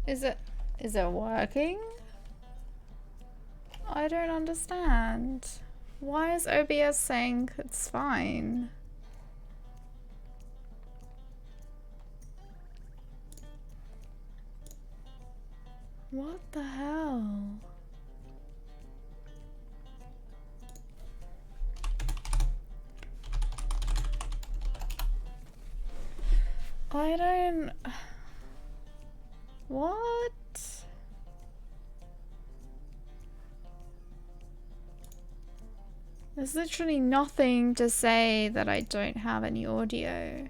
Is it working? I don't understand. Why is OBS saying it's fine? What the hell? I don't... What? There's literally nothing to say that I don't have any audio.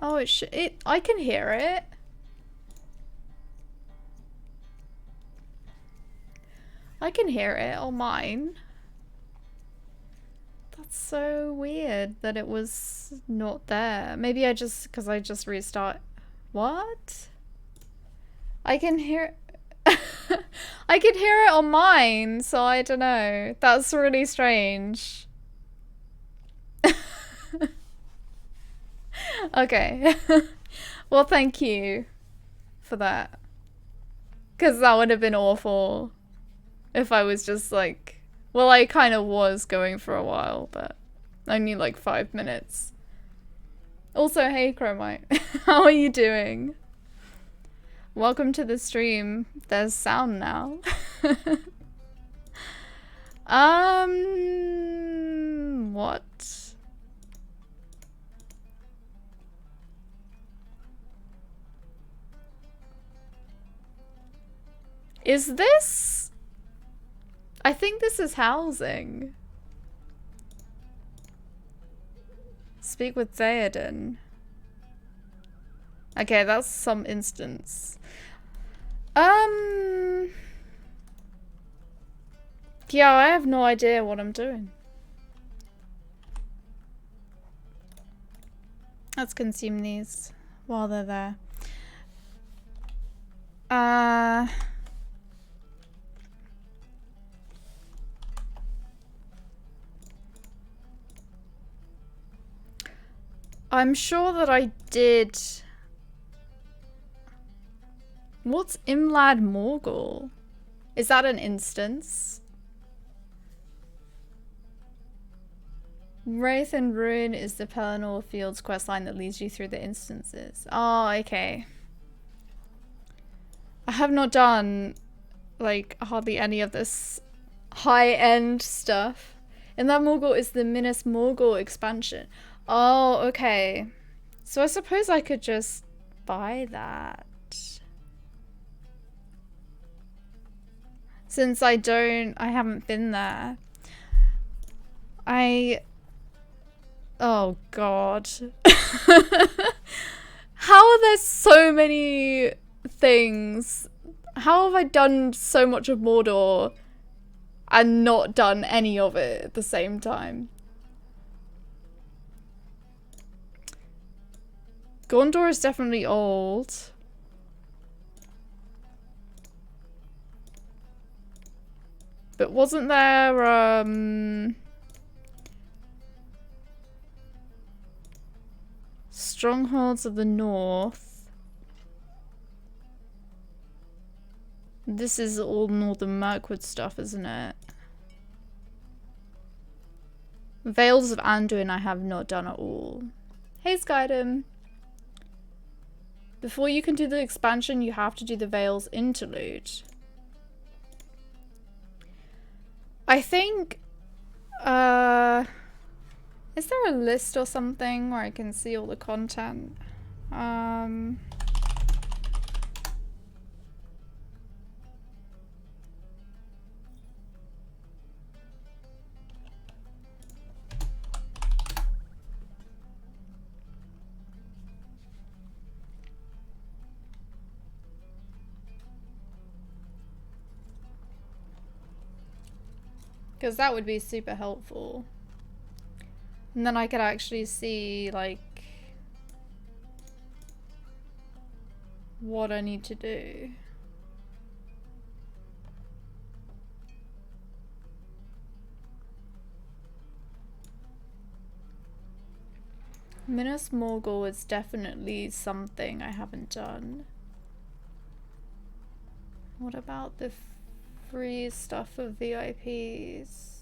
Oh, I can hear it. I can hear it on mine. That's so weird that it was not there. Maybe because I just restart. What? I can hear I can hear it on mine, so I don't know. That's really strange. Okay. Well, thank you for that. Because that would have been awful if I was just like... Well, I kind of was going for a while, but only like 5 minutes. Also, hey Chromite, how are you doing? Welcome to the stream. There's sound now. What? Is this? I think this is housing. Speak with Theoden. Okay, that's some instance. Yeah, I have no idea what I'm doing. Let's consume these while they're there. I'm sure that I did... What's Imlad Morgul? Is that an instance? Wraith and Ruin is the Pelennor Fields questline that leads you through the instances. Oh, okay. I have not done, like, hardly any of this high-end stuff. Imlad Morgul is the Minas Morgul expansion. Oh, okay. So I suppose I could just buy that. Since I haven't been there. Oh god. How are there so many things? How have I done so much of Mordor and not done any of it at the same time? Gondor is definitely old. But wasn't there, Strongholds of the North? This is all Northern Mirkwood stuff, isn't it? Vales of Anduin I have not done at all. Hey, Skydom! Before you can do the expansion, you have to do the Vales interlude. I think, is there a list or something where I can see all the content? Because that would be super helpful. And then I could actually see, like, what I need to do. Minas Morgul is definitely something I haven't done. What about the free stuff for VIPs?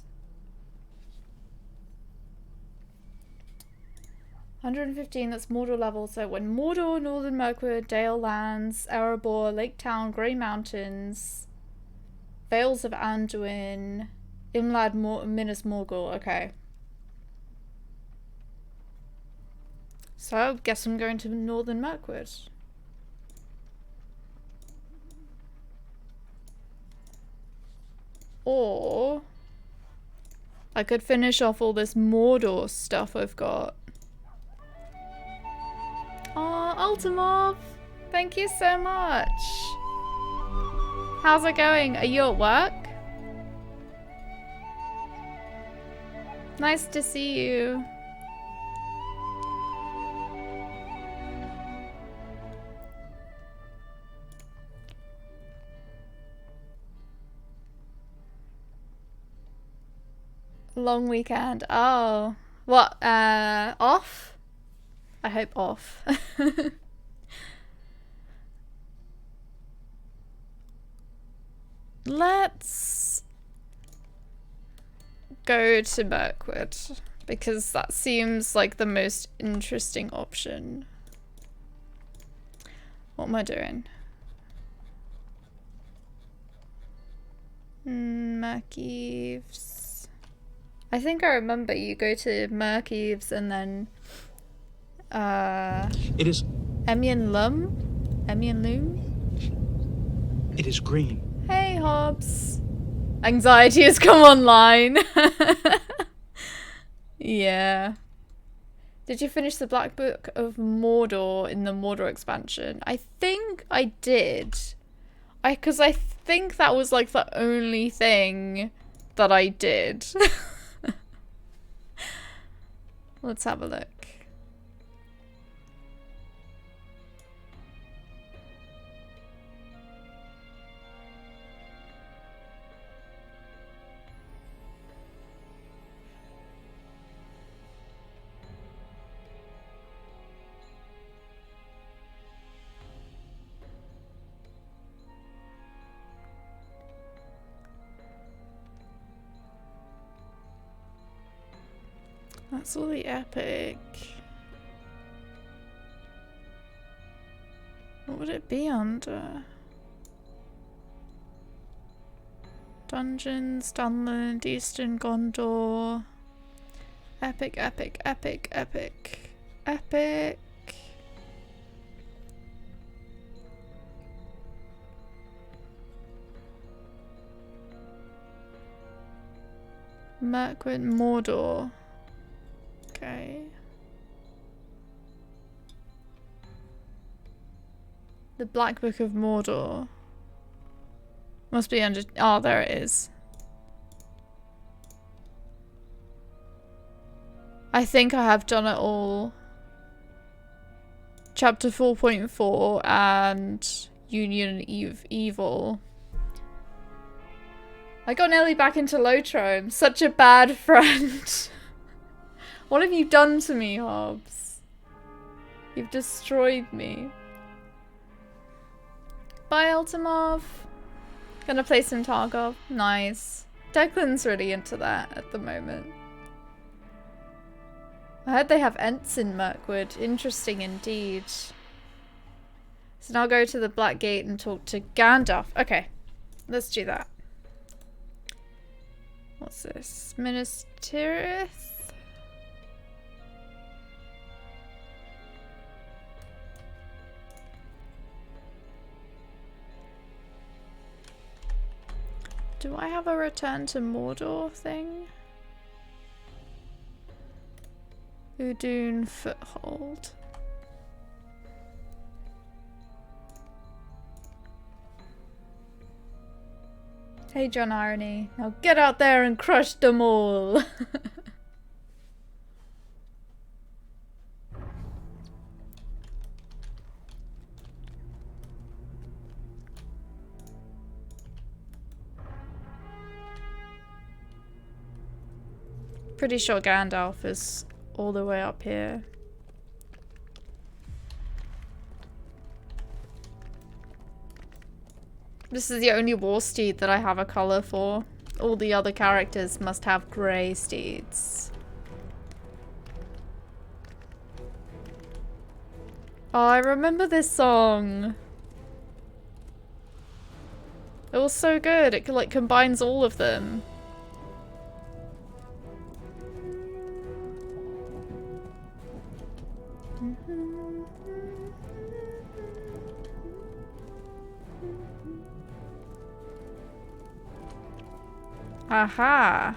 115, that's Mordor level. So when Mordor, Northern Mirkwood, Dale Lands, Erebor, Lake Town, Grey Mountains, Vales of Anduin, Imlad, Minas Morgul. Okay. So I guess I'm going to Northern Mirkwood. Or I could finish off all this Mordor stuff I've got. Aw, Ultimov! Thank you so much! How's it going? Are you at work? Nice to see you. Long weekend. Oh. What? Off? I hope off. Let's go to Mirkwood because that seems like the most interesting option. What am I doing? Merkeaves. I think I remember you go to Merkeaves and then it is Emian Loom? It is green. Hey Hobbs. Anxiety has come online. Yeah. Did you finish the Black Book of Mordor in the Mordor expansion? I think I did. Because I think that was like the only thing that I did. Let's have a look. That's all the epic. What would it be under? Dungeons, Dunland, Eastern Gondor. Epic, epic, epic, epic, epic. Mirkwood, Mordor. Okay. The Black Book of Mordor. Must be under... Oh, there it is. I think I have done it all. Chapter 4.4 and Union of Evil. I got nearly back into Lotro. I'm such a bad friend. What have you done to me, Hobbs? You've destroyed me. Bye, Ultimov. Gonna play some Tarkov. Nice. Declan's really into that at the moment. I heard they have Ents in Mirkwood. Interesting indeed. So now I'll go to the Black Gate and talk to Gandalf. Okay, let's do that. What's this? Minas Tirith? Do I have a return to Mordor thing? Udun Foothold. Hey John Irony, now get out there and crush them all! Pretty sure Gandalf is all the way up here. This is the only war steed that I have a color for. All the other characters must have grey steeds. Oh, I remember this song. It was so good. It like combines all of them. Aha.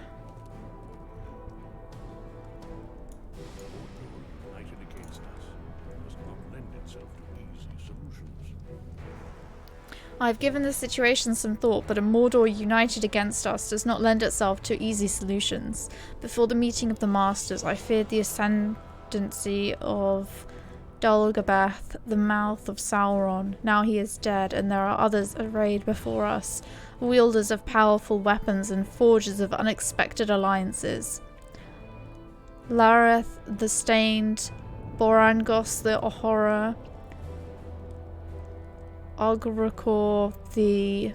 United against us does not lend itself to easy solutions. I've given the situation some thought, but a Mordor united against us does not lend itself to easy solutions. Before the meeting of the Masters, I feared the ascendancy of Dulgabeth, the mouth of Sauron. Now he is dead, and there are others arrayed before us, wielders of powerful weapons and forgers of unexpected alliances. Lareth the Stained, Borangos the Horror, Ograkor the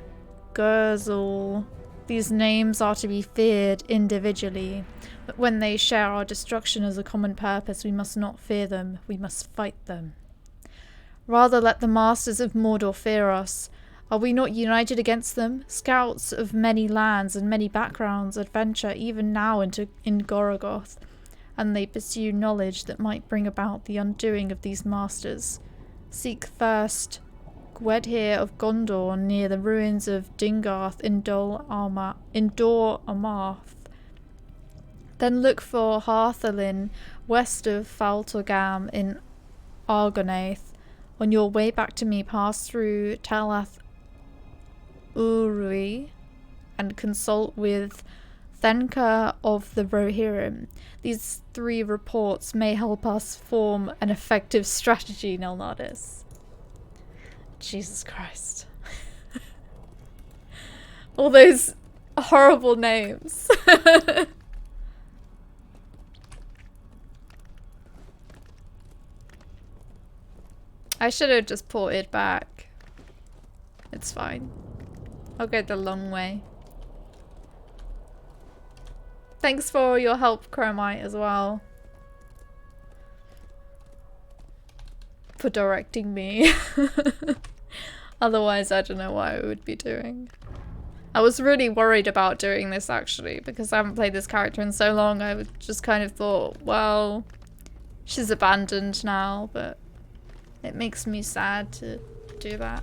Gurzel. These names are to be feared individually, but when they share our destruction as a common purpose, we must not fear them, we must fight them. Rather let the masters of Mordor fear us. Are we not united against them? Scouts of many lands and many backgrounds adventure even now in Gorogoth, and they pursue knowledge that might bring about the undoing of these masters. Seek first Gwedhir of Gondor near the ruins of Dingarth in Dor Amarth. Then look for Harthalin west of Faltogam in Argonath. On your way back to me, pass through Talath Urui and consult with Thenka of the Rohirrim. These 3 reports may help us form an effective strategy, Nelnardis. Jesus Christ. All those horrible names. I should have just ported back. It's fine. I'll go the long way. Thanks for your help, Chromite, as well. For directing me. Otherwise, I don't know what I would be doing. I was really worried about doing this, actually, because I haven't played this character in so long. I just kind of thought, well, she's abandoned now, but it makes me sad to do that.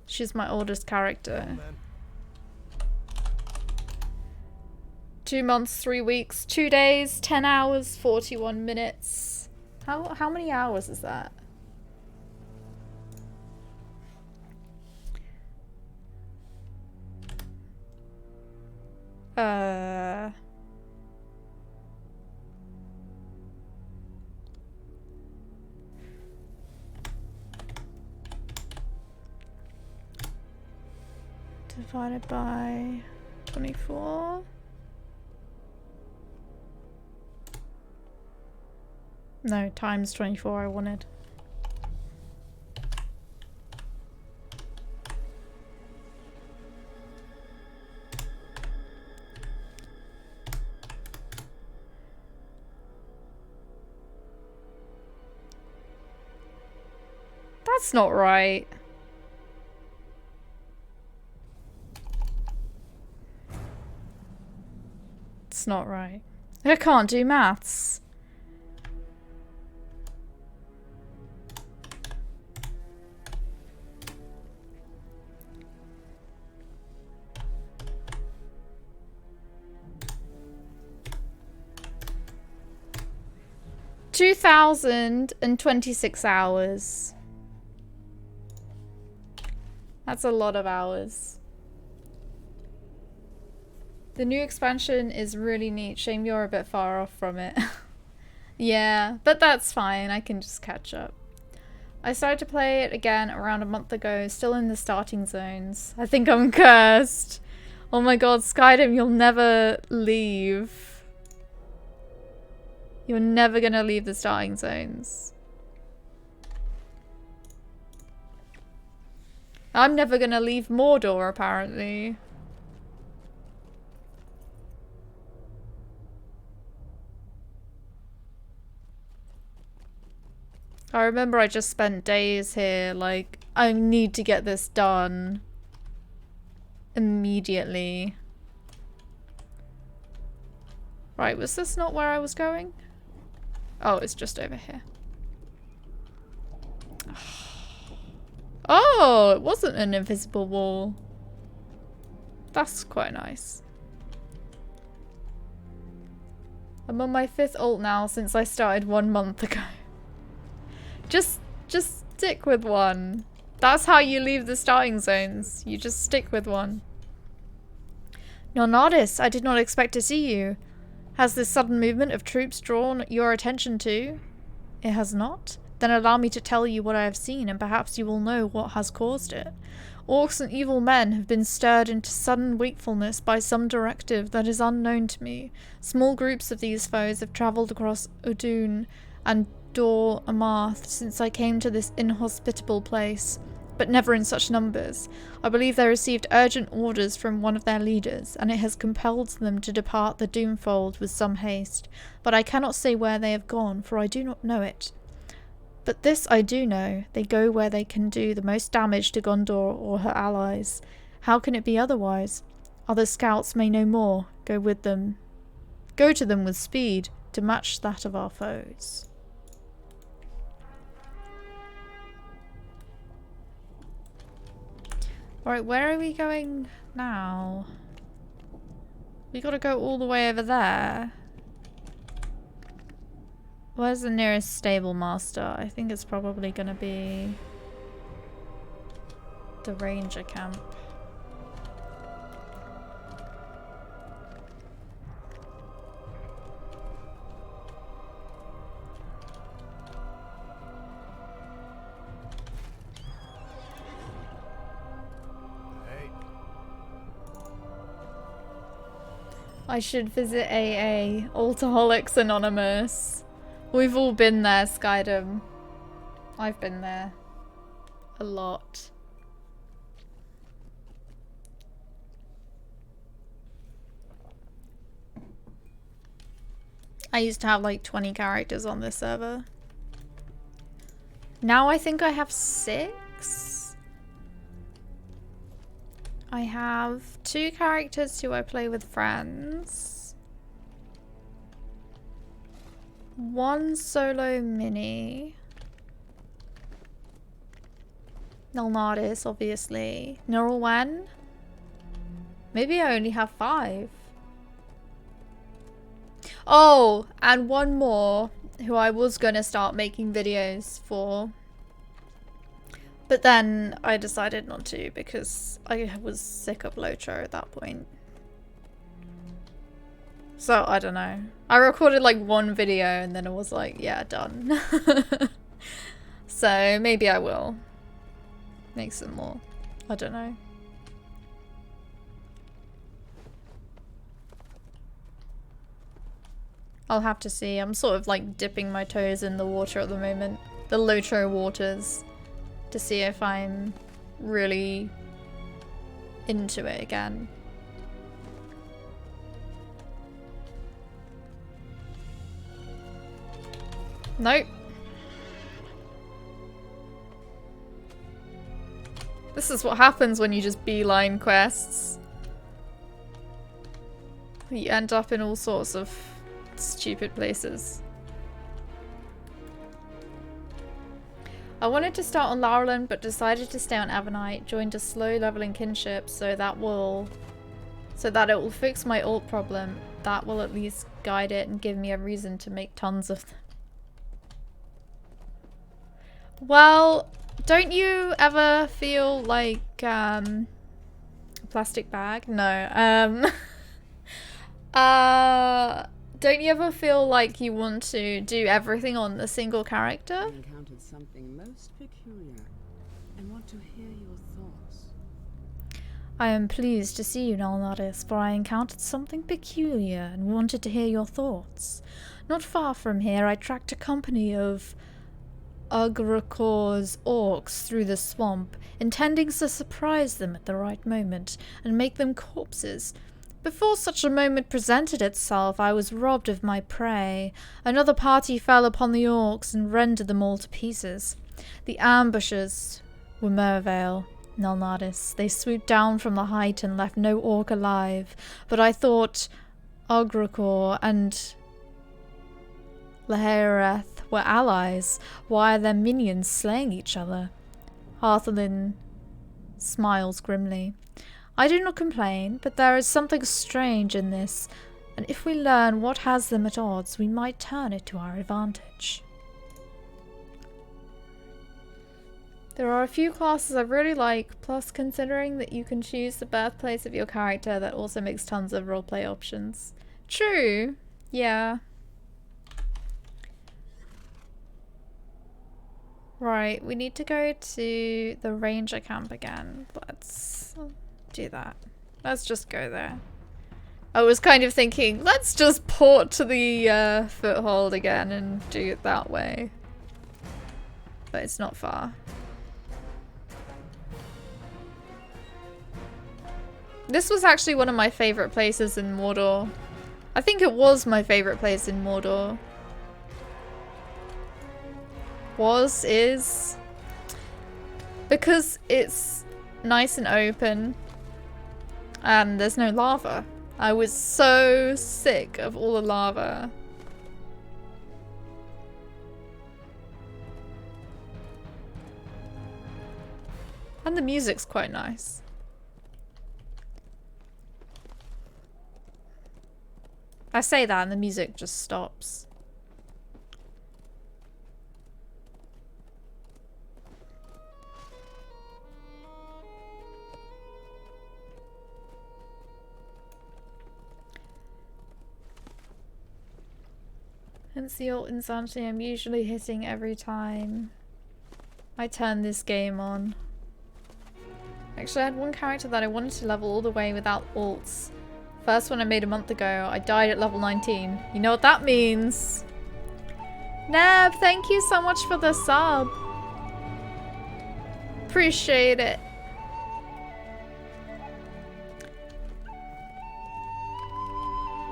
She's my oldest character. 2 months, 3 weeks, 2 days, 10 hours, 41 minutes. How many hours is that? Divided by 24. No, times 24 I wanted. That's not right. It's not right. I can't do maths. $2,026 hours. That's a lot of hours. The new expansion is really neat. Shame you're a bit far off from it. Yeah, but that's fine. I can just catch up. I started to play it again around a month ago, still in the starting zones. I think I'm cursed. Oh my god, Skyrim, you'll never leave. You're never gonna leave the starting zones. I'm never gonna leave Mordor, apparently. I remember I just spent days here, like, I need to get this done immediately. Right, was this not where I was going? Oh, it's just over here. Oh, it wasn't an invisible wall. That's quite nice. I'm on my 5th ult now since I started 1 month ago. Just stick with one. That's how you leave the starting zones. You just stick with one. Nonardis, I did not expect to see you. Has this sudden movement of troops drawn your attention too? It has not? Then allow me to tell you what I have seen, and perhaps you will know what has caused it. Orcs and evil men have been stirred into sudden wakefulness by some directive that is unknown to me. Small groups of these foes have travelled across Udun and Dor Amarth since I came to this inhospitable place, but never in such numbers. I believe they received urgent orders from one of their leaders, and it has compelled them to depart the Doomfold with some haste. But I cannot say where they have gone, for I do not know it. But this I do know, they go where they can do the most damage to Gondor or her allies. How can it be otherwise? Other scouts may know more. Go with them. Go to them with speed, to match that of our foes. Right, where are we going now? We gotta go all the way over there. Where's the nearest stable master? I think it's probably gonna be the ranger camp. Hey, I should visit AA, Alcoholics Anonymous. We've all been there, Skydom. I've been there. A lot. I used to have like 20 characters on this server. Now I think I have 6. I have 2 characters who I play with friends. 1 solo mini. Nalnardis, obviously. Laurelin. Maybe I only have 5. Oh, and 1 more who I was gonna start making videos for. But then I decided not to because I was sick of Lotro at that point. So, I don't know. I recorded like 1 video and then it was like, yeah, done. So, maybe I will make some more. I don't know. I'll have to see. I'm sort of like dipping my toes in the water at the moment. The Lotro waters. To see if I'm really into it again. Nope. This is what happens when you just beeline quests. You end up in all sorts of stupid places. I wanted to start on Laurelin, but decided to stay on Avenite. Joined a slow leveling kinship, so that it will fix my ult problem. That will at least guide it and give me a reason to make tons of them. Well, don't you ever feel like a plastic bag? No. Don't you ever feel like you want to do everything on a single character? I encountered something most peculiar and want to hear your thoughts. I am pleased to see you, Nalnardis, for I encountered something peculiar and wanted to hear your thoughts. Not far from here, I tracked a company of Ugracor's orcs through the swamp, intending to surprise them at the right moment and make them corpses. Before such a moment presented itself, I was robbed of my prey. Another party fell upon the orcs and rendered them all to pieces. The ambushers were Mervale, Nalnadis. They swooped down from the height and left no orc alive, but I thought Ugracor and Laurelin were allies. Why are their minions slaying each other? Laurelin smiles grimly. I do not complain, but there is something strange in this, and if we learn what has them at odds, we might turn it to our advantage. There are a few classes I really like, plus considering that you can choose the birthplace of your character, that also makes tons of roleplay options. True, yeah. Right, we need to go to the ranger camp again. Let's do that. Let's just go there. I was kind of thinking, let's just port to the foothold again and do it that way. But it's not far. This was actually one of my favorite places in Mordor. I think it was my favorite place in Mordor. Is. Because it's nice and open. And there's no lava. I was so sick of all the lava. And the music's quite nice. I say that and the music just stops. Hence the old insanity I'm usually hitting every time I turn this game on. Actually, I had one character that I wanted to level all the way without alts. First one I made a month ago, I died at level 19. You know what that means. Neb, thank you so much for the sub. Appreciate it.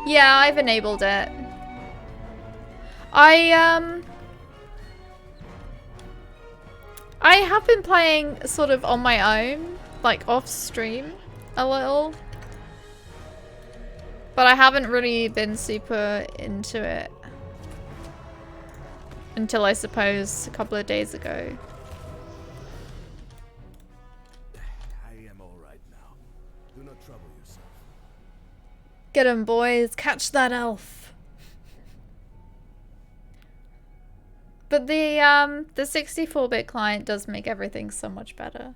Yeah, I've enabled it. I have been playing sort of on my own, like off stream a little. But I haven't really been super into it until I suppose a couple of days ago. I am all right now. Do not trouble yourself. Get 'em, boys. Catch that elf. But the 64-bit client does make everything so much better.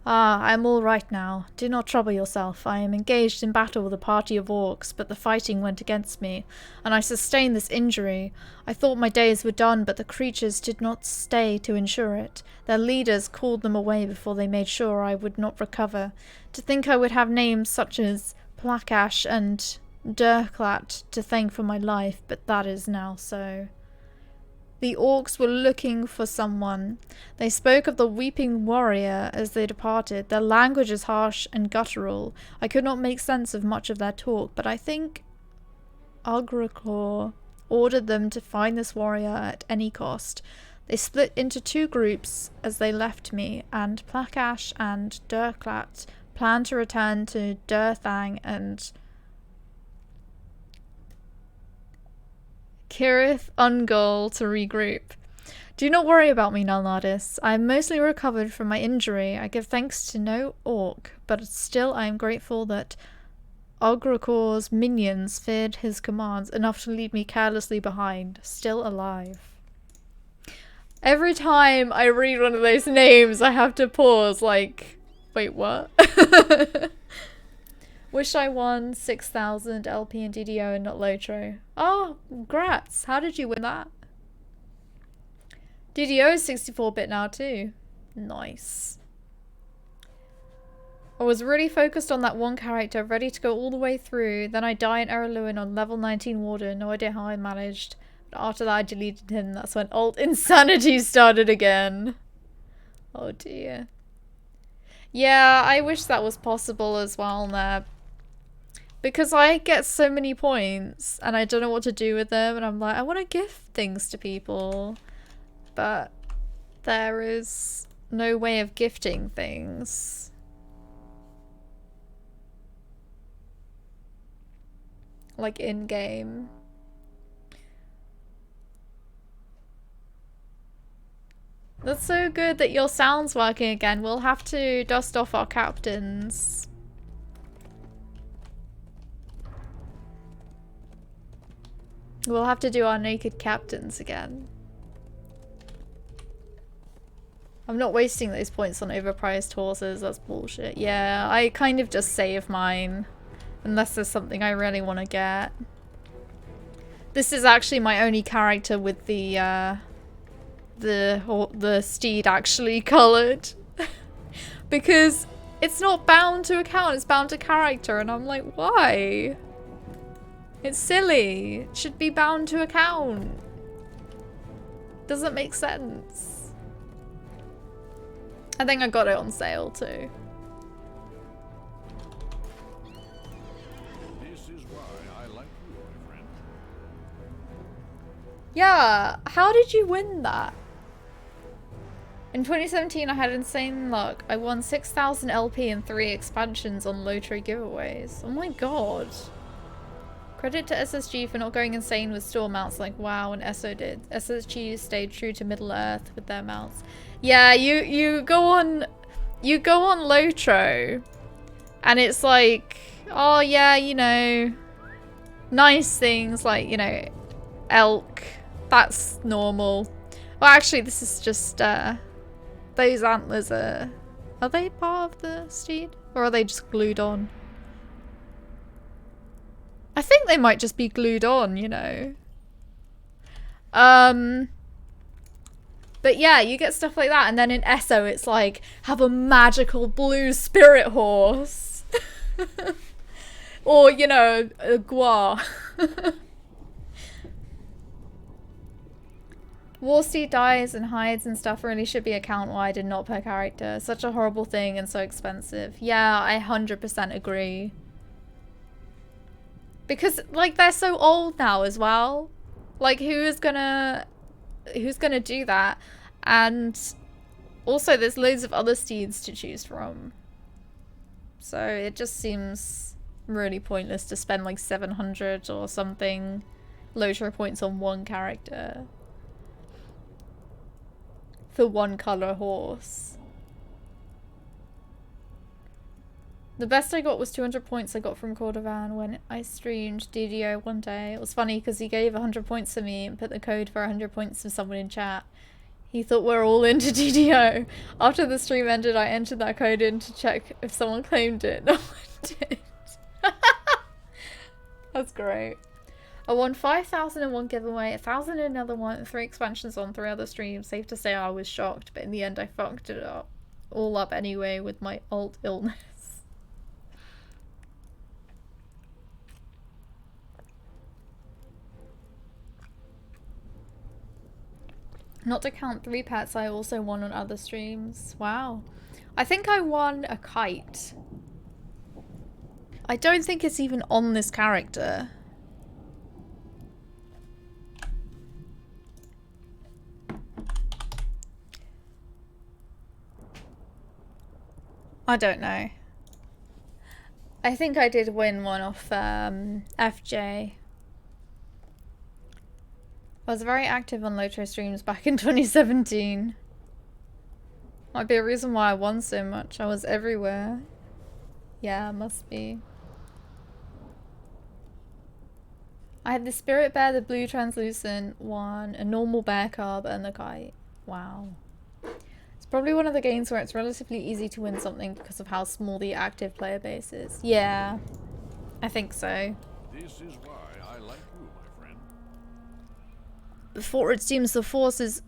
Ah, I am all right now. Do not trouble yourself. I am engaged in battle with a party of orcs, but the fighting went against me, and I sustained this injury. I thought my days were done, but the creatures did not stay to ensure it. Their leaders called them away before they made sure I would not recover. To think I would have names such as Plakash and Durklat to thank for my life, but that is now so. The orcs were looking for someone. They spoke of the weeping warrior as they departed. Their language is harsh and guttural. I could not make sense of much of their talk, but I think Ugracor ordered them to find this warrior at any cost. They split into two groups as they left me, and Plakash and Durklat planned to return to Durthang and Kirith Ungol to regroup. Do not worry about me, Nalnadis. I am mostly recovered from my injury. I give thanks to no orc, but still I am grateful that Ugracor's minions feared his commands enough to leave me carelessly behind, still alive. Every time I read one of those names, I have to pause, like, wait, what? Wish I won 6,000 LP and DDO and not Lotro. Oh, congrats. How did you win that? DDO is 64-bit now too. Nice. I was really focused on that one character, ready to go all the way through. Then I die in Laurelin on level 19 Warden. No idea how I managed. But after that I deleted him. That's when alt insanity started again. Oh dear. Yeah, I wish that was possible as well, Neb. Because I get so many points and I don't know what to do with them. And I'm like, I want to gift things to people. But there is no way of gifting things. Like in-game. That's so good that your sound's working again. We'll have to dust off our captains. We'll have to do our naked captains again. I'm not wasting those points on overpriced horses. That's bullshit. Yeah, I kind of just save mine. Unless there's something I really want to get. This is actually my only character with the steed actually coloured. Because it's not bound to account, it's bound to character. And I'm like, why? It's silly. It should be bound to account. Doesn't make sense. I think I got it on sale too. Yeah, how did you win that? In 2017, I had insane luck. I won 6,000 LP and 3 expansions on Lottery giveaways. Oh my god. Credit to SSG for not going insane with store mounts like WoW and ESO did. SSG stayed true to Middle Earth with their mounts. Yeah, you go on Lotro and it's like, oh yeah, you know, nice things like, you know, elk. That's normal. Well, actually, this is just, those antlers are they part of the steed? Or are they just glued on? I think they might just be glued on, you know. But yeah, you get stuff like that. And then in ESO, it's like, have a magical blue spirit horse. Or, you know, a gua. Warsteed dies and hides and stuff really should be account-wide and not per character. Such a horrible thing and so expensive. Yeah, I 100% agree. Because, like, they're so old now as well. Like, who's gonna do that? And also, there's loads of other steeds to choose from. So it just seems really pointless to spend like 700 or something Lotro points on one character. For one colour horse. The best I got was 200 points I got from Cordovan when I streamed DDO one day. It was funny because he gave 100 points to me and put the code for 100 points to someone in chat. He thought we're all into DDO. After the stream ended, I entered that code in to check if someone claimed it. No one did. That's great. I won 5,000 in one giveaway, 1,000 in another one, and 3 expansions on 3 other streams. Safe to say I was shocked, but in the end I fucked it up. All up anyway with my alt illness. Not to count 3 pets I also won on other streams. Wow. I think I won a kite. I don't think it's even on this character. I don't know. I think I did win one off FJ. I was very active on Lotro streams back in 2017. Might be a reason why I won so much. I was everywhere. Yeah, must be. I had the spirit bear, the blue translucent one, a normal bear carb, and the kite. Wow. It's probably one of the games where it's relatively easy to win something because of how small the active player base is. Yeah, I think so. This is why I like you, my friend. Before it seems the force is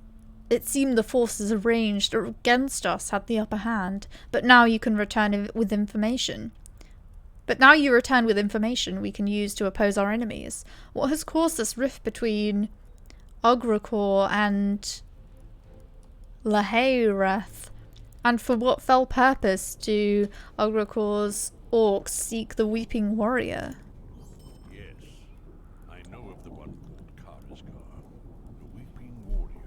it seemed the forces arranged against us had the upper hand, but now you can return with information. But now you return with information we can use to oppose our enemies. What has caused this rift between Ugrakor and Lahaireth? And for what fell purpose do Ugrakor's orcs seek the Weeping Warrior? Yes, I know of the one called Karazgar, the Weeping Warrior.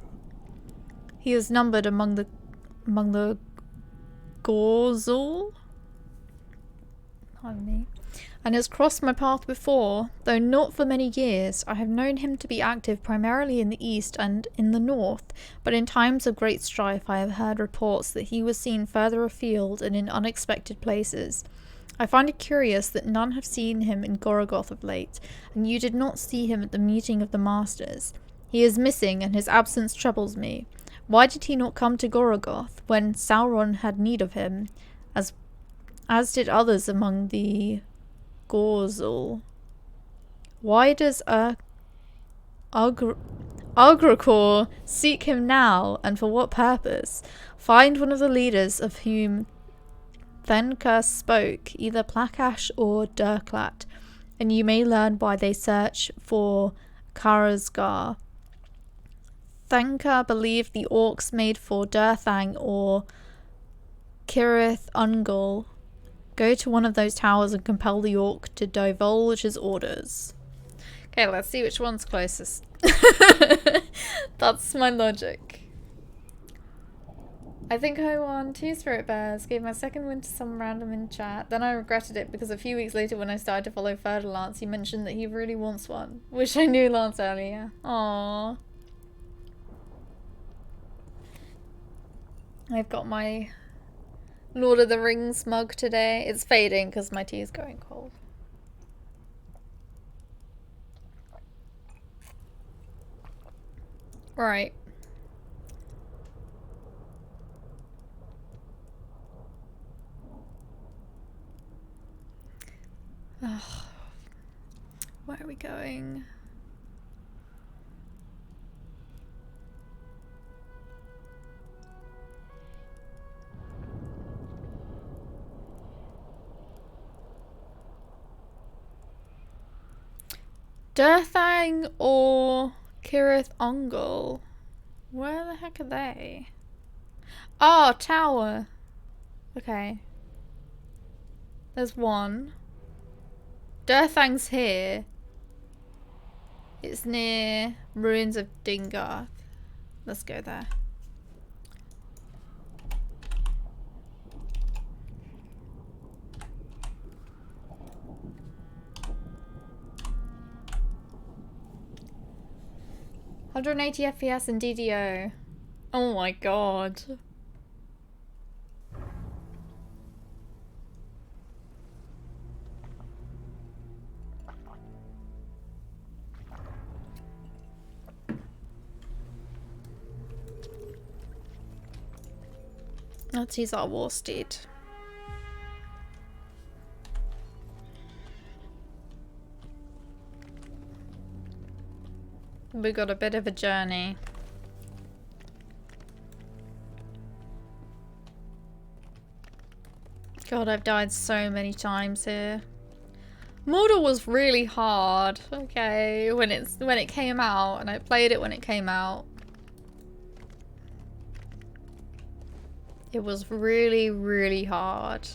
He is numbered among the Gorzul? Pardon me. And has crossed my path before, though not for many years. I have known him to be active primarily in the east and in the north, but in times of great strife I have heard reports that he was seen further afield and in unexpected places. I find it curious that none have seen him in Gorogoth of late, and you did not see him at the meeting of the masters. He is missing, and his absence troubles me. Why did he not come to Gorogoth when Sauron had need of him, as did others among the Gorzul? Why does Ugrakor seek him now, and for what purpose? Find one of the leaders of whom Thenka spoke, either Plakash or Durklat, and you may learn why they search for Karazgar. Thenka believed the orcs made for Durthang or Kirith Ungol. Go to one of those towers and compel the orc to divulge his orders. Okay, let's see which one's closest. That's my logic. I think I won 2 spirit bears, gave my second win to some random in chat. Then I regretted it because a few weeks later when I started to follow Further Lance, he mentioned that he really wants one. Wish I knew Lance earlier. Aww. I've got my Lord of the Rings mug today. It's fading because my tea is going cold. Right. Ugh. Where are we going? Durthang or Kirith Ungol? Where the heck are they? Oh, tower. Okay. There's one. Durthang's here. It's near ruins of Dingarth. Let's go there. $180 FPS and DDO. Oh my god. Let's use our war steed. We got a bit of a journey. God, I've died so many times here. Mordor was really hard, okay, when it came out, and I played it when it came out. It was really, really hard.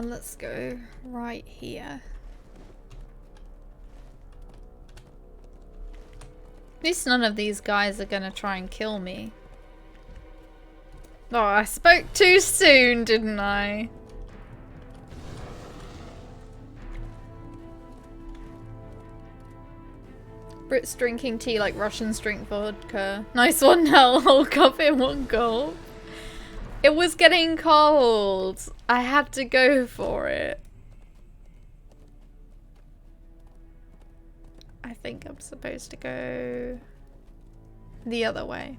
Let's go right here. At least none of these guys are gonna try and kill me. Oh, I spoke too soon, didn't I? Brits drinking tea like Russians drink vodka. Nice one, Nell. Whole cup in one gulp. It was getting cold. I had to go for it. I think I'm supposed to go the other way.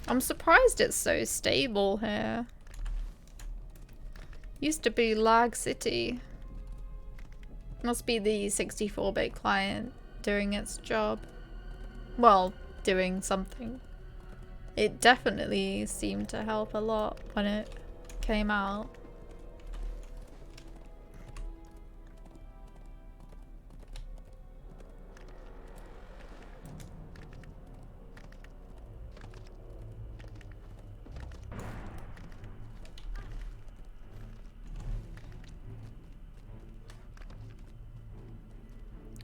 I'm surprised it's so stable here. Used to be lag city. Must be the 64-bit client doing its job. Well, doing something. It definitely seemed to help a lot when it came out.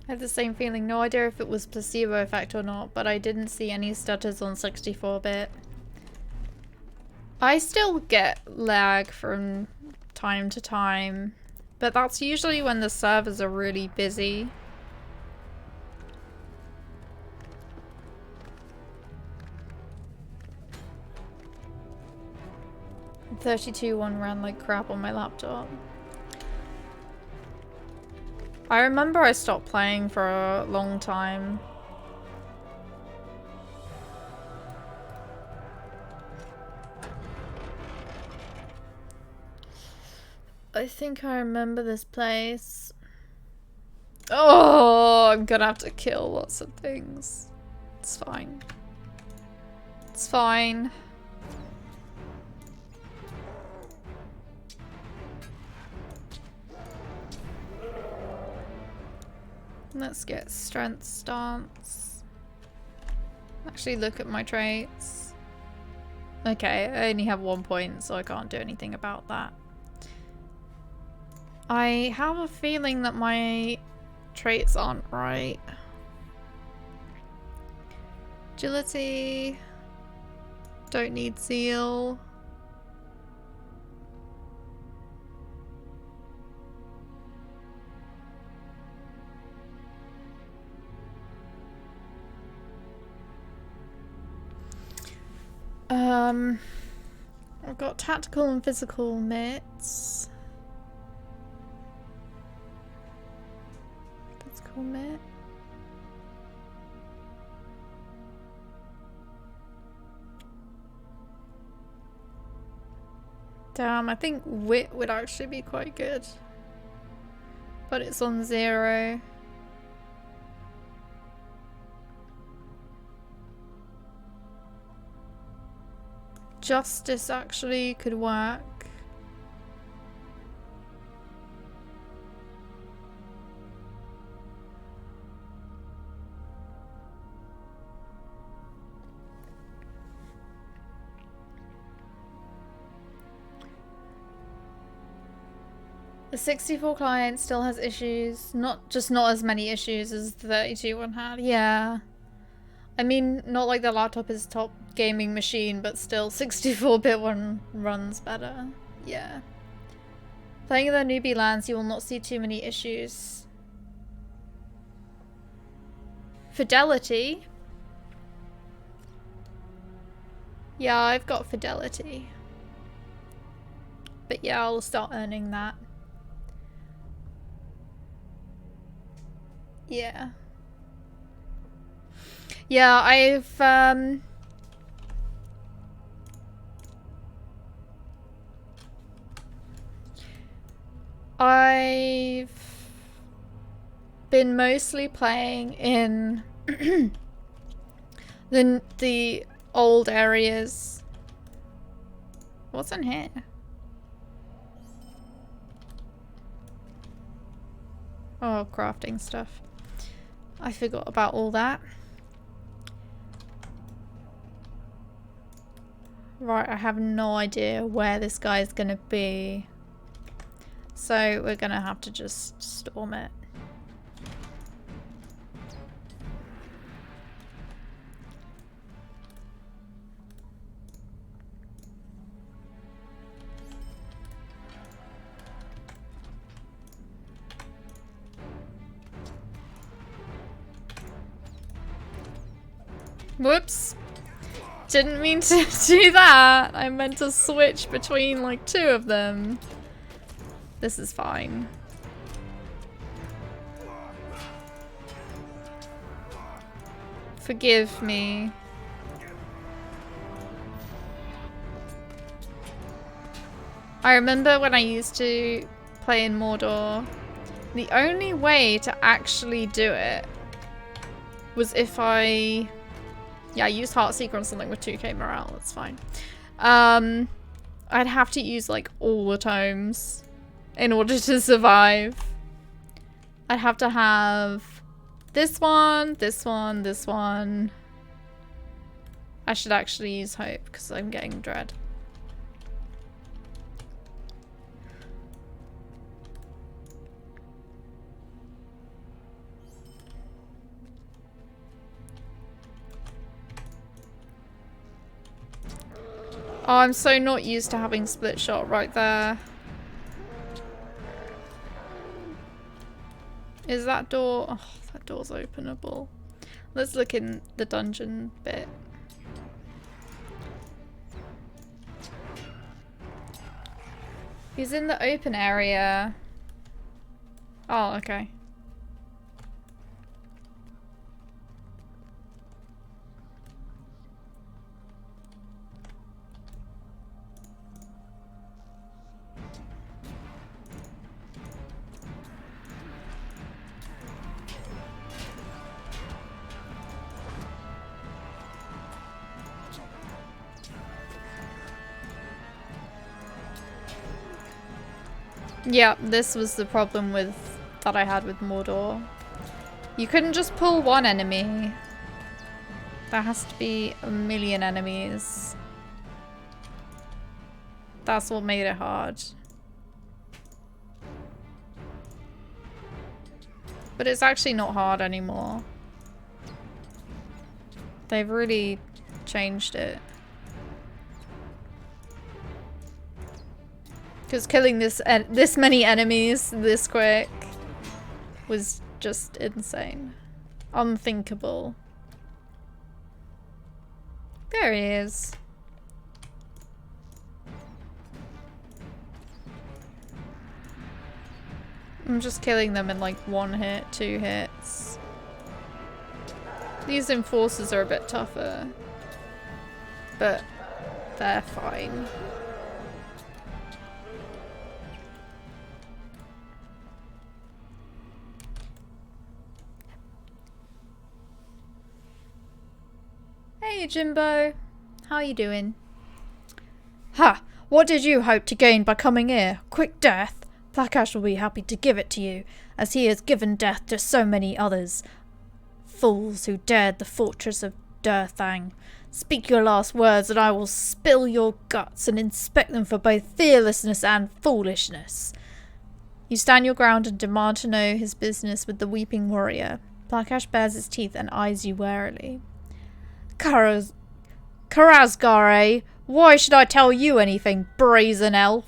I had the same feeling, no idea if it was placebo effect or not, but I didn't see any stutters on 64-bit. I still get lag from time to time, but that's usually when the servers are really busy. .32.1 ran like crap on my laptop. I remember I stopped playing for a long time. I think I remember this place. Oh, I'm gonna have to kill lots of things. It's fine. It's fine. Let's get strength stance. Actually look at my traits. Okay, I only have 1 point, so I can't do anything about that. I have a feeling that my traits aren't right. Agility. Don't need zeal. I've got tactical and physical mitts. Physical mitt. Damn, I think wit would actually be quite good. But it's on 0. Justice actually could work. The 64 client still has issues, not as many issues as the 32 one had. Yeah. I mean, not like the laptop is top gaming machine, but still 64-bit one runs better. Yeah. Playing the newbie lands, you will not see too many issues. Fidelity. Yeah, I've got fidelity. But yeah, I'll start earning that. Yeah. Yeah, I've been mostly playing in the old areas. What's in here? Oh, crafting stuff. I forgot about all that. Right, I have no idea where this guy's gonna be. So we're gonna have to just storm it. Whoops. Didn't mean to do that. I meant to switch between like 2 of them. This is fine. Forgive me. I remember when I used to play in Mordor, the only way to actually do it was if I used Heartseeker on something with 2k morale, that's fine. I'd have to use like all the tomes in order to survive. I'd have to have this one, this one, this one. I should actually use Hope because I'm getting dread. Oh, I'm so not used to having split shot right there. Is that door? Oh, that door's openable. Let's look in the dungeon bit. He's in the open area. Oh, okay. Yeah, this was the problem that I had with Mordor. You couldn't just pull one enemy. There has to be a million enemies. That's what made it hard. But it's actually not hard anymore. They've really changed it. Because killing this many enemies this quick was just insane. Unthinkable. There he is. I'm just killing them in like 1 hit, 2 hits. These enforcers are a bit tougher, but they're fine. Hey Jimbo, how you doing? Ha! What did you hope to gain by coming here? Quick death? Blackash will be happy to give it to you, as he has given death to so many others. Fools who dared the fortress of Durthang. Speak your last words and I will spill your guts and inspect them for both fearlessness and foolishness. You stand your ground and demand to know his business with the weeping warrior. Blackash bares his teeth and eyes you warily. Karazgare, why should I tell you anything, brazen elf?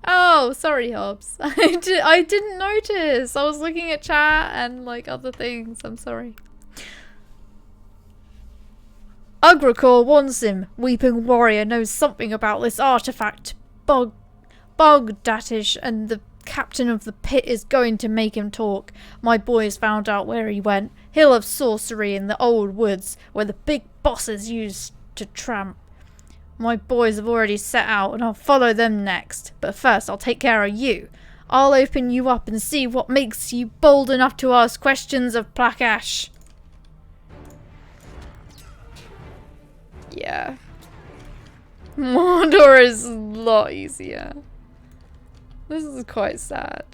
Oh, sorry, Hobbs. I didn't notice. I was looking at chat and like other things. I'm sorry. Ugricor warns him. Weeping warrior knows something about this artifact. Bogdatish and the captain of the pit is going to make him talk. My boy has found out where he went. Hill of Sorcery in the old woods where the big bosses used to tramp. My boys have already set out and I'll follow them next. But first I'll take care of you. I'll open you up and see what makes you bold enough to ask questions of Blackash. Yeah. Mordor is a lot easier. This is quite sad.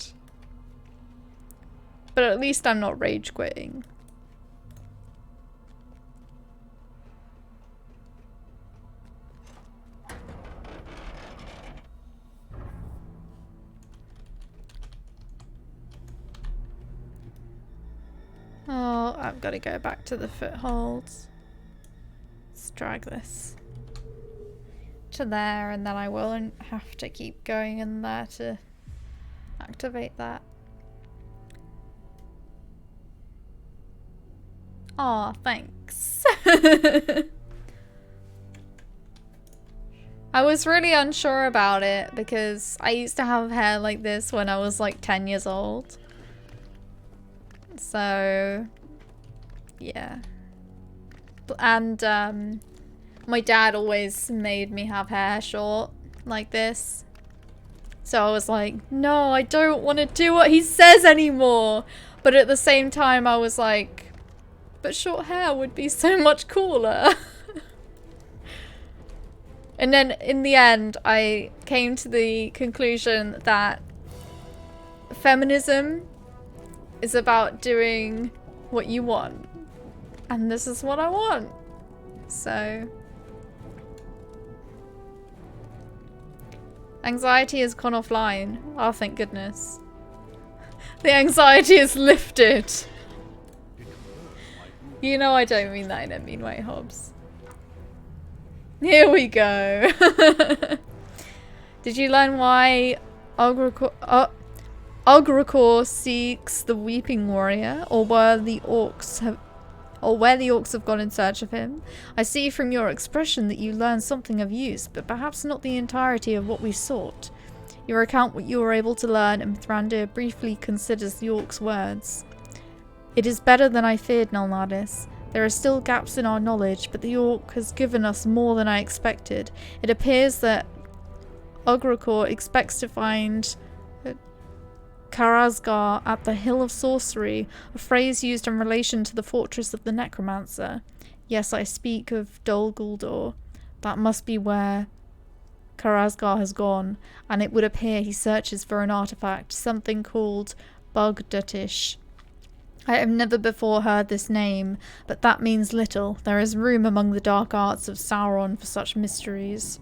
But at least I'm not rage quitting. Oh, I've got to go back to the footholds. Let's drag this to there and then I won't have to keep going in there to activate that. Aw, thanks. I was really unsure about it because I used to have hair like this when I was like 10 years old. So, yeah. And my dad always made me have hair short like this. So I was like, no, I don't want to do what he says anymore. But at the same time, I was like, but short hair would be so much cooler. And then in the end, I came to the conclusion that feminism is about doing what you want. And this is what I want. So anxiety has gone offline. Oh, thank goodness. The anxiety is lifted. You know I don't mean that in a mean way, Hobbs. Here we go. Did you learn why Ograkor seeks the Weeping Warrior, or where the orcs have gone in search of him? I see from your expression that you learned something of use, but perhaps not the entirety of what we sought. You recount what you were able to learn, and Thrandir briefly considers the orc's words. It is better than I feared, Nalnadis. There are still gaps in our knowledge, but the orc has given us more than I expected. It appears that Ograkor expects to find Karazgar at the Hill of Sorcery, a phrase used in relation to the fortress of the Necromancer. Yes, I speak of Dol Guldur. That must be where Karazgar has gone, and it would appear he searches for an artifact, something called Bugdatish. I have never before heard this name, but that means little. There is room among the dark arts of Sauron for such mysteries.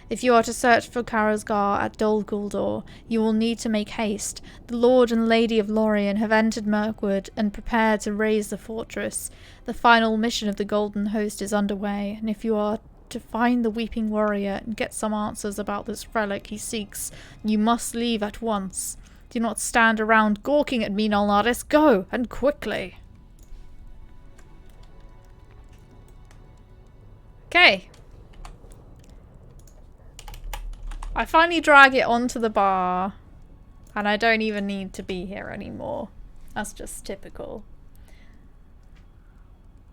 If you are to search for Karazgar at Dol Guldur, you will need to make haste. The Lord and Lady of Laurelin have entered Mirkwood and prepared to raise the fortress. The final mission of the Golden Host is underway, and if you are to find the Weeping Warrior and get some answers about this relic he seeks, you must leave at once. Do not stand around gawking at me, Nalnadis. Go, and quickly. Okay. I finally drag it onto the bar, and I don't even need to be here anymore. That's just typical.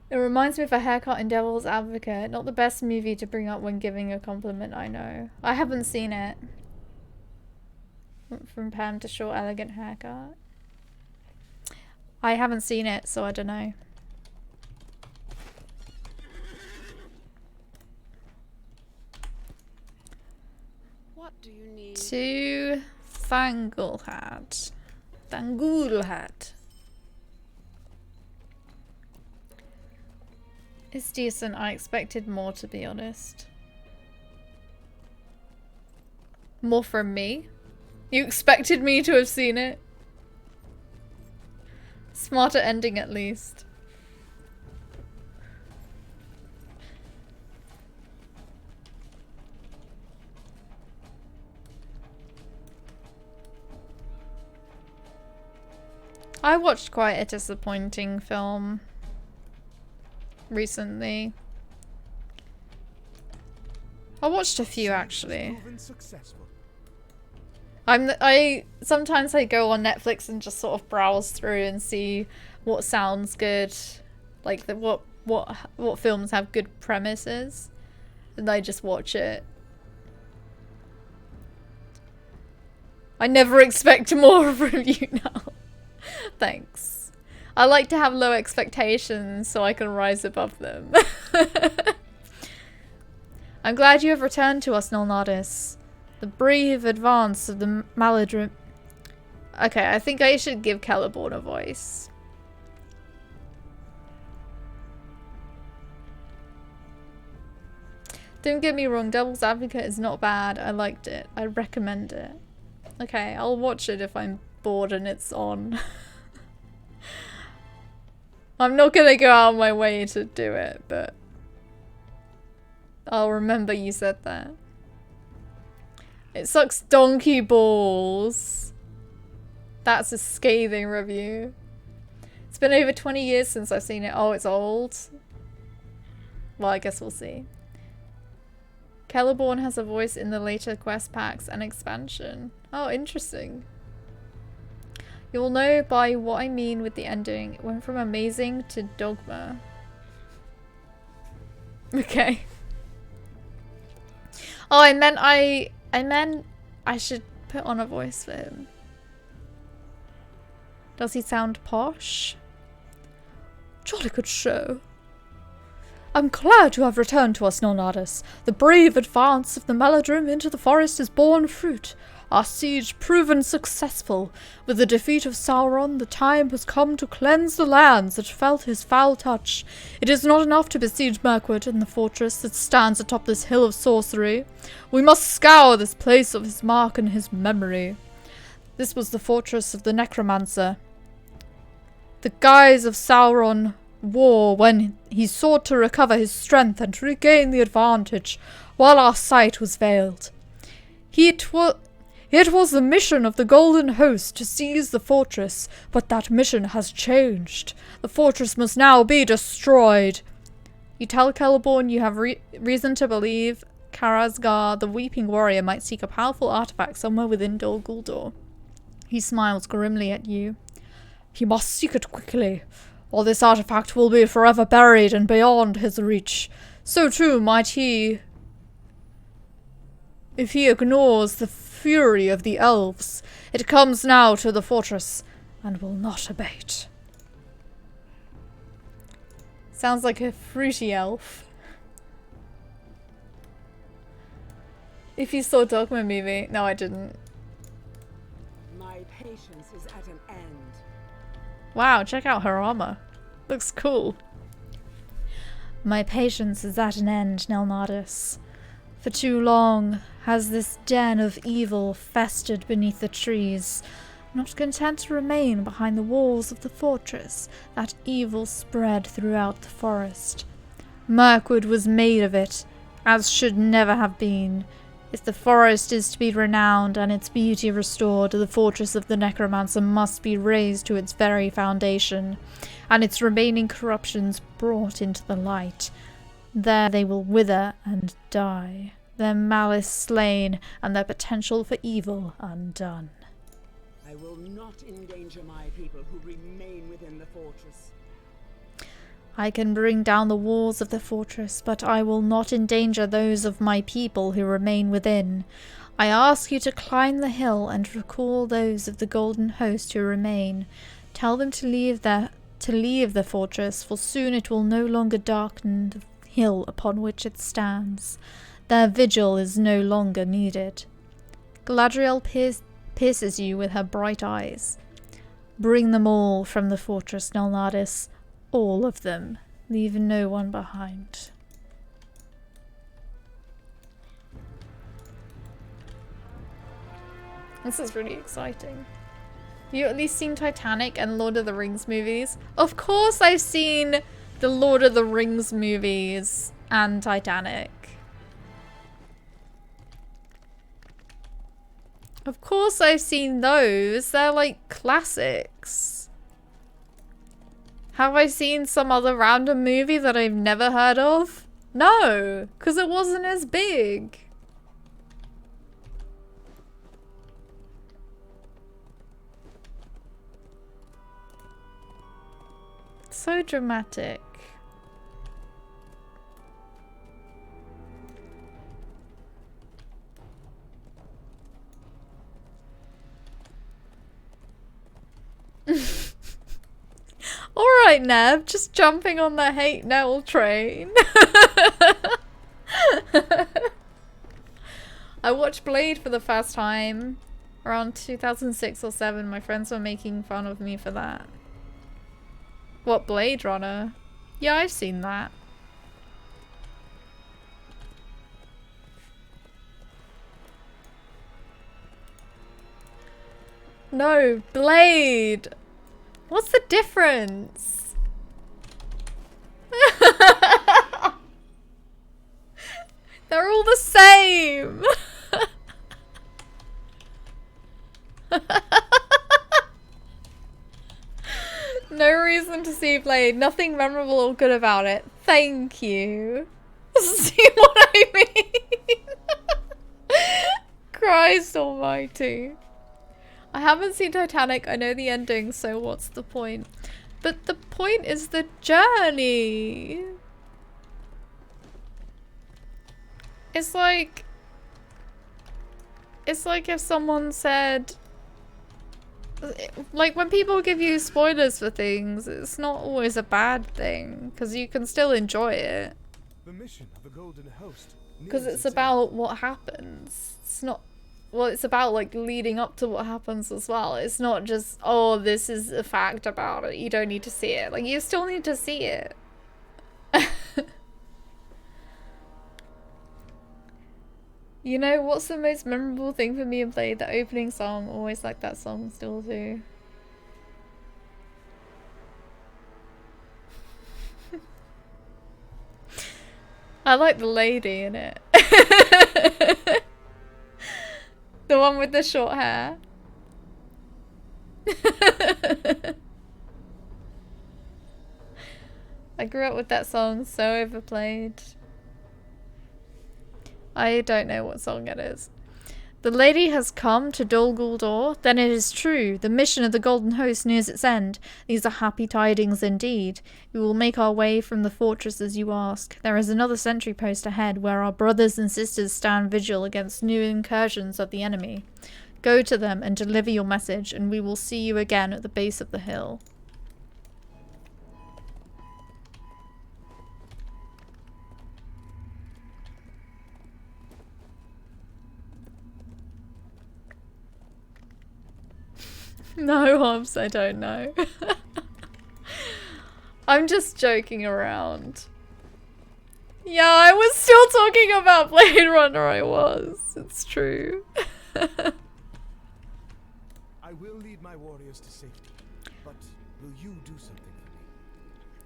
It reminds me of a haircut in Devil's Advocate. Not the best movie to bring up when giving a compliment, I know. I haven't seen it. From Pam to Short Elegant Haircut. I haven't seen it, so I don't know. What do you need? To Thangulhat. Thangulhat. It's decent. I expected more, to be honest. More from me? You expected me to have seen it? Smarter ending, at least. I watched quite a disappointing film recently. I watched a few, actually. Sometimes I go on Netflix and just sort of browse through and see what sounds good, like what films have good premises, and I just watch it. I never expect more from you now. Thanks. I like to have low expectations so I can rise above them. I'm glad you have returned to us, Nalnadis. The brave advance of the Maladrim. Okay, I think I should give Celeborn a voice. Don't get me wrong, Devil's Advocate is not bad. I liked it. I recommend it. Okay, I'll watch it if I'm bored and it's on. I'm not gonna go out of my way to do it, but I'll remember you said that. It sucks donkey balls. That's a scathing review. It's been over 20 years since I've seen it. Oh, it's old. Well, I guess we'll see. Celeborn has a voice in the later quest packs and expansion. Oh, interesting. You'll know by what I mean with the ending. It went from amazing to dogma. Okay. Oh, I meant I should put on a voice for him. Does he sound posh? Jolly good show. I'm glad you have returned to us, Nonadus. The brave advance of the Meladrim into the forest is borne fruit. Our siege proven successful. With the defeat of Sauron, the time has come to cleanse the lands that felt his foul touch. It is not enough to besiege Mirkwood and the fortress that stands atop this hill of sorcery. We must scour this place of his mark and his memory. This was the fortress of the Necromancer. The guise of Sauron wore when he sought to recover his strength and regain the advantage, while our sight was veiled. It was the mission of the Golden Host to seize the fortress, but that mission has changed. The fortress must now be destroyed. You tell Celeborn you have reason to believe Karazgar, the Weeping Warrior, might seek a powerful artifact somewhere within Dol Guldur. He smiles grimly at you. He must seek it quickly, or this artifact will be forever buried and beyond his reach. So too might he, if he ignores the fury of the elves. It comes now to the fortress, and will not abate. Sounds like a fruity elf. If you saw Dogma movie. No, I didn't. My patience is at an end. Wow, check out her armor. Looks cool. My patience is at an end, Nelnadus. For too long has this den of evil festered beneath the trees. Not content to remain behind the walls of the fortress, that evil spread throughout the forest. Mirkwood was made of it, as should never have been. If the forest is to be renowned and its beauty restored, the fortress of the Necromancer must be razed to its very foundation, and its remaining corruptions brought into the light. There they will wither and die, their malice slain, and their potential for evil undone. I will not endanger my people who remain within the fortress. I can bring down the walls of the fortress, but I will not endanger those of my people who remain within. I ask you to climb the hill and recall those of the Golden Host who remain. Tell them to leave the fortress, for soon it will no longer darken the hill upon which it stands. Their vigil is no longer needed. Galadriel pierces you with her bright eyes. Bring them all from the fortress, Nelnadis. All of them. Leave no one behind. This is really exciting. Have you at least seen Titanic and Lord of the Rings movies? Of course I've seen the Lord of the Rings movies and Titanic. Of course I've seen those. They're like classics. Have I seen some other random movie that I've never heard of? No, because it wasn't as big. So dramatic. Alright, Nev, just jumping on the hate Nell train. I watched Blade for the first time around 2006 or 7. My friends were making fun of me for that. What, Blade Runner? Yeah, I've seen that. No, Blade! What's the difference? They're all the same! No reason to see Blade. Nothing memorable or good about it. Thank you. See what I mean? Christ almighty. I haven't seen Titanic. I know the ending, so what's the point? But the point is the journey. It's like if someone said, like when people give you spoilers for things, it's not always a bad thing because you can still enjoy it. The mission of the Golden Host. Because it's about what happens. It's not, well, it's about like leading up to what happens as well. It's not just, oh, this is a fact about it. You don't need to see it. Like, you still need to see it. You know, what's the most memorable thing for me in Blade? The opening song. Always like that song still too. I like the lady in it. The one with the short hair. I grew up with that song, so overplayed. I don't know what song it is. The lady has come to Dol Guldur. Then it is true. The mission of the Golden Host nears its end. These are happy tidings indeed. We will make our way from the fortress as you ask. There is another sentry post ahead where our brothers and sisters stand vigil against new incursions of the enemy. Go to them and deliver your message, and we will see you again at the base of the hill. No, Hobbs, I don't know. I'm just joking around. Yeah, I was still talking about Blade Runner, I was. It's true. I will lead my warriors to safety, but will you do something for me?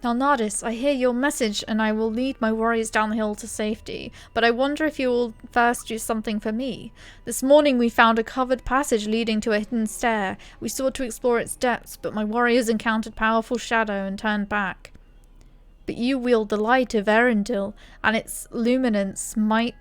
Nalnadis, I hear your message and I will lead my warriors down the hill to safety, but I wonder if you will first do something for me. This morning we found a covered passage leading to a hidden stair. We sought to explore its depths, but my warriors encountered powerful shadow and turned back. But you wield the light of Erendil, and its luminance might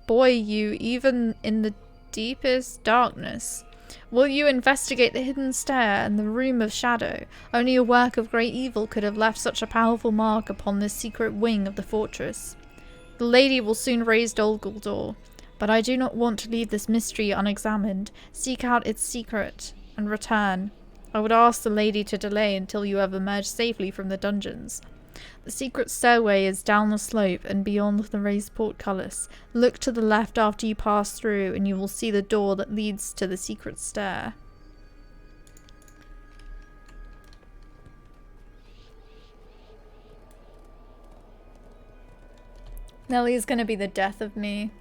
buoy you even in the deepest darkness. Will you investigate the hidden stair and the room of shadow? Only a work of great evil could have left such a powerful mark upon this secret wing of the fortress. The lady will soon raise Dol Guldur, but I do not want to leave this mystery unexamined. Seek out its secret and return. I would ask the lady to delay until you have emerged safely from the dungeons. The secret stairway is down the slope and beyond the raised portcullis. Look to the left after you pass through and you will see the door that leads to the secret stair. Nellie's gonna be the death of me.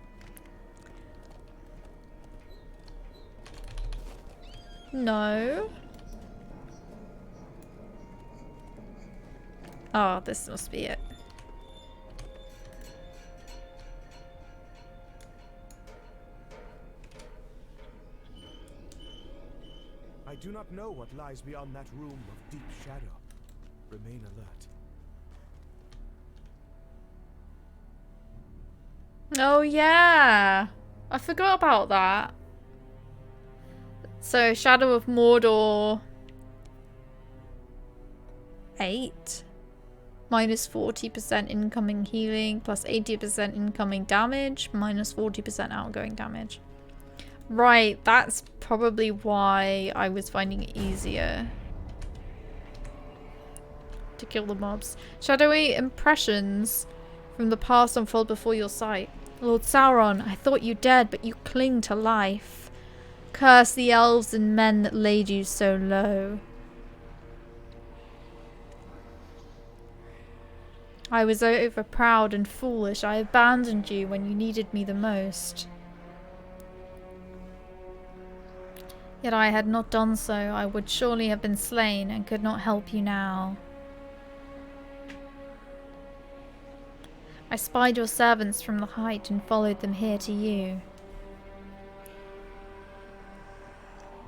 No. Oh, this must be it. I do not know what lies beyond that room of deep shadow. Remain alert. Oh yeah, I forgot about that. So Shadow of Mordor 8 minus 40% incoming healing plus 80% incoming damage minus 40% outgoing damage. Right, that's probably why I was finding it easier to kill the mobs. Shadowy impressions from the past unfold before your sight. Lord Sauron, I thought you dead, but you cling to life. Curse the elves and men that laid you so low. I was over proud and foolish. I abandoned you when you needed me the most. Yet I had not done so. I would surely have been slain and could not help you now. I spied your servants from the height and followed them here to you.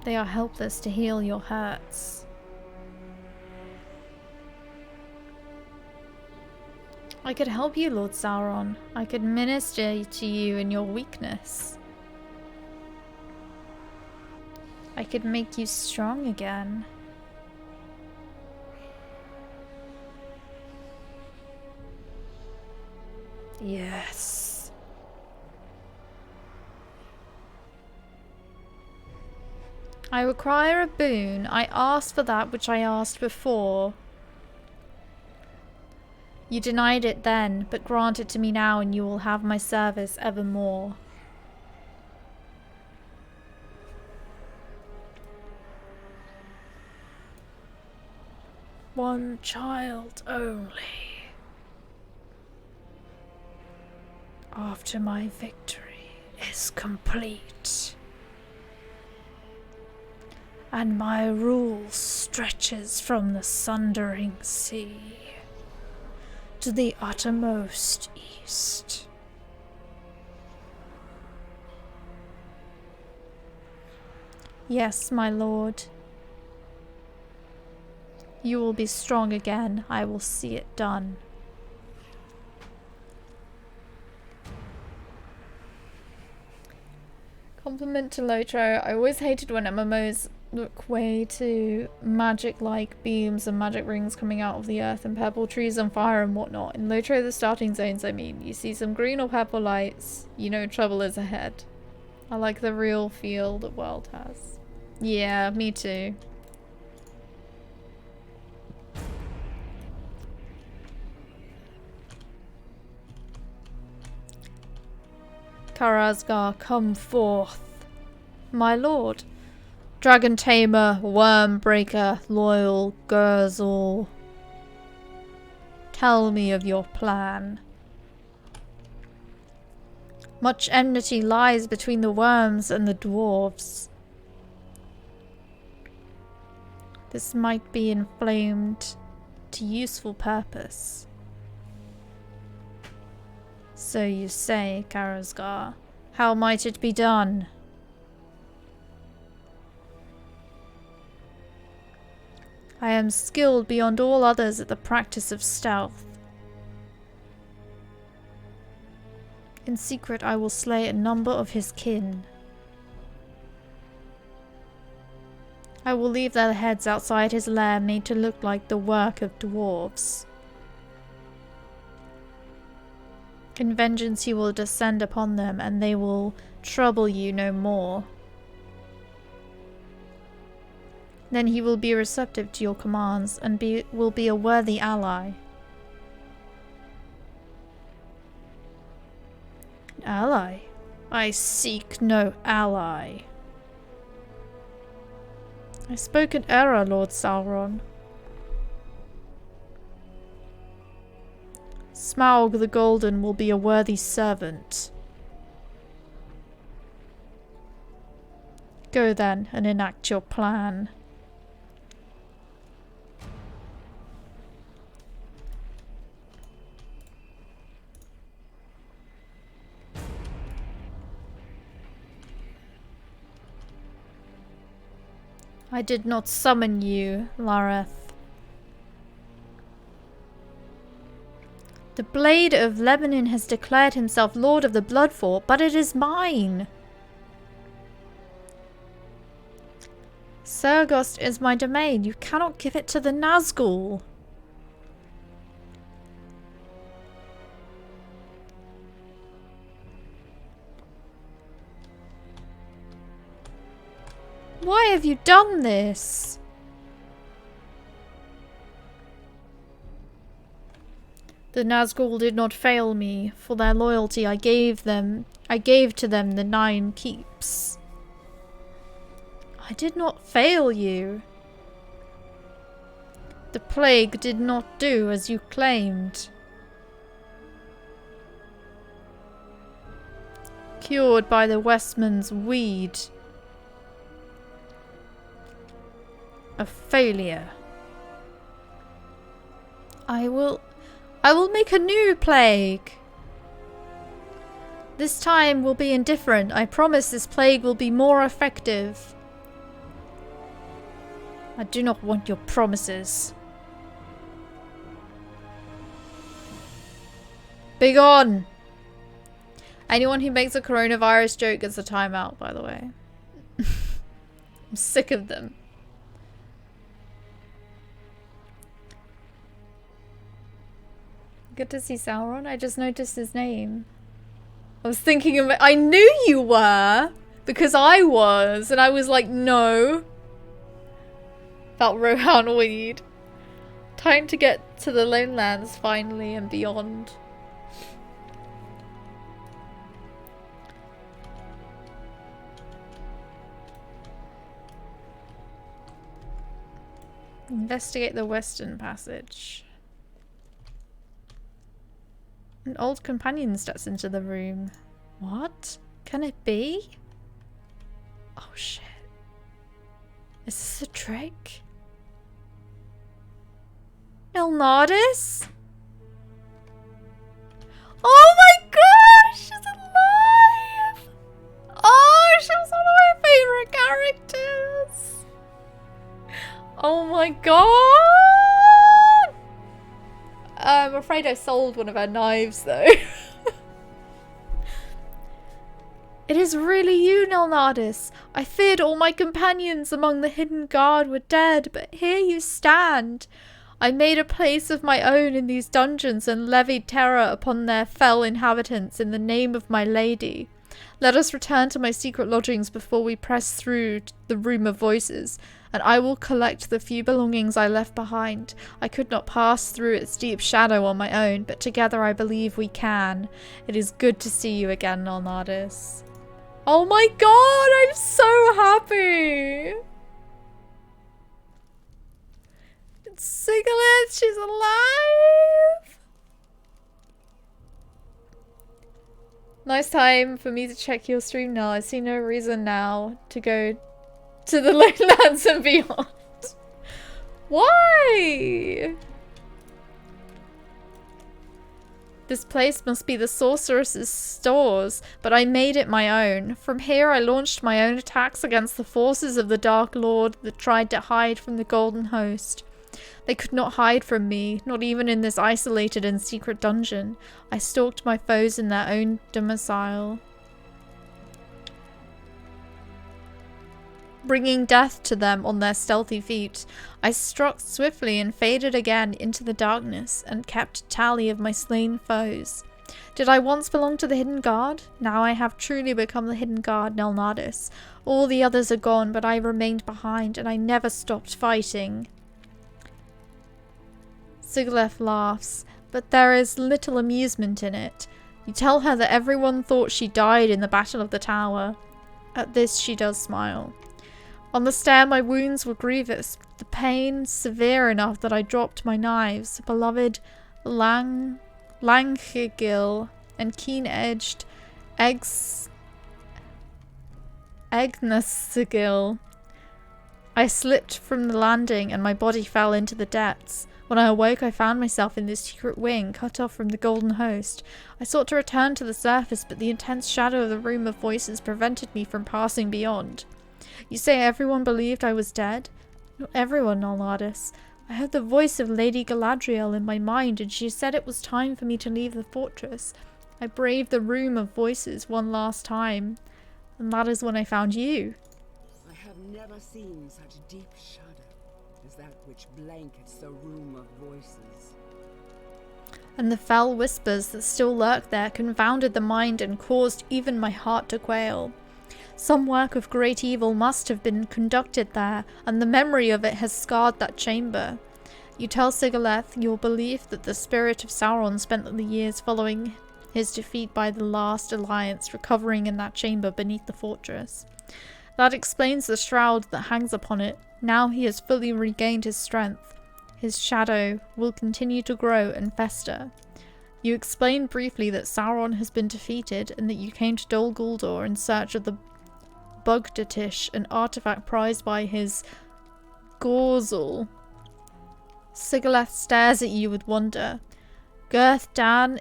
They are helpless to heal your hurts. I could help you, Lord Sauron. I could minister to you in your weakness. I could make you strong again. Yes. I require a boon. I asked for that which I asked before. You denied it then, but grant it to me now and you will have my service evermore. One child only. After my victory is complete, and my rule stretches from the sundering sea to the uttermost east. Yes, my lord. You will be strong again. I will see it done. Compliment to Lotro. I always hated when MMOs look way too magic-like beams and magic rings coming out of the earth and purple trees on fire and whatnot. In Lotro, the starting zones, I mean, you see some green or purple lights, you know trouble is ahead. I like the real feel the world has. Yeah, me too. Karazgar, come forth. My lord. Dragon Tamer, Worm Breaker, Loyal Gurzel. Tell me of your plan. Much enmity lies between the worms and the dwarves. This might be inflamed to useful purpose. So you say, Karazgar. How might it be done? I am skilled beyond all others at the practice of stealth. In secret I will slay a number of his kin. I will leave their heads outside his lair made to look like the work of dwarves. In vengeance he will descend upon them, and they will trouble you no more. Then he will be receptive to your commands, and will be a worthy ally. An ally? I seek no ally. I spoke in error, Lord Sauron. Smaug the Golden will be a worthy servant. Go then and enact your plan. I did not summon you, Lareth. The Blade of Lebanon has declared himself Lord of the Bloodfort, but it is mine. Sergost is my domain. You cannot give it to the Nazgul. Why have you done this? The Nazgul did not fail me. For their loyalty I gave to them the 9 keeps. I did not fail you. The plague did not do as you claimed. Cured by the Westman's weed. A failure. I will make a new plague. This time will be indifferent. I promise this plague will be more effective. I do not want your promises. Begone! Anyone who makes a coronavirus joke gets a timeout, by the way. I'm sick of them. Good to see Sauron. I just noticed his name. I was thinking of it. I knew you were! Because I was. And I was like, no. Felt Rohan weed. Time to get to the Lone Lands finally and beyond. Investigate the Western Passage. An old companion steps into the room. What? Can it be? Oh shit. Is this a trick? Elnardis? Oh my gosh! She's alive! Oh, she was one of my favorite characters! Oh my god! I'm afraid I sold one of her knives though. It is really you, Nelnardis. I feared all my companions among the hidden guard were dead, but here you stand. I made a place of my own in these dungeons and levied terror upon their fell inhabitants in the name of my lady. Let us return to my secret lodgings before we press through the room of voices, and I will collect the few belongings I left behind. I could not pass through its deep shadow on my own, but together I believe we can. It is good to see you again, Nelnardis. Oh my god, I'm so happy! It's Sigilith, she's alive! Nice time for me to check your stream now. I see no reason now to go to the Lowlands and beyond. Why? This place must be the sorceress's stores, but I made it my own. From here I launched my own attacks against the forces of the Dark Lord that tried to hide from the Golden Host. They could not hide from me, not even in this isolated and secret dungeon. I stalked my foes in their own domicile, bringing death to them on their stealthy feet. I struck swiftly and faded again into the darkness and kept tally of my slain foes. Did I once belong to the Hidden Guard? Now I have truly become the Hidden Guard, Nelnardis. All the others are gone, but I remained behind, and I never stopped fighting. Sigilith laughs, but there is little amusement in it. You tell her that everyone thought she died in the Battle of the Tower. At this she does smile. On the stair my wounds were grievous, the pain severe enough that I dropped my knives. Beloved Langigil and keen-edged Egnasigil. I slipped from the landing and my body fell into the depths. When I awoke I found myself in this secret wing, cut off from the Golden Host. I sought to return to the surface, but the intense shadow of the Room of Voices prevented me from passing beyond. You say everyone believed I was dead? Not everyone, Nelnardis. I heard the voice of Lady Galadriel in my mind, and she said it was time for me to leave the fortress. I braved the Room of Voices one last time, and that is when I found you. I have never seen such deep shadow as that which blankets the Room of Voices. And the fell whispers that still lurk there confounded the mind and caused even my heart to quail. Some work of great evil must have been conducted there, and the memory of it has scarred that chamber. You tell Sigilith your belief that the spirit of Sauron spent the years following his defeat by the last alliance recovering in that chamber beneath the fortress. That explains the shroud that hangs upon it. Now he has fully regained his strength. His shadow will continue to grow and fester. You explain briefly that Sauron has been defeated and that you came to Dol Guldur in search of the Bugdatish, an artifact prized by his Gorzul. Sigilith stares at you with wonder. Girth Dani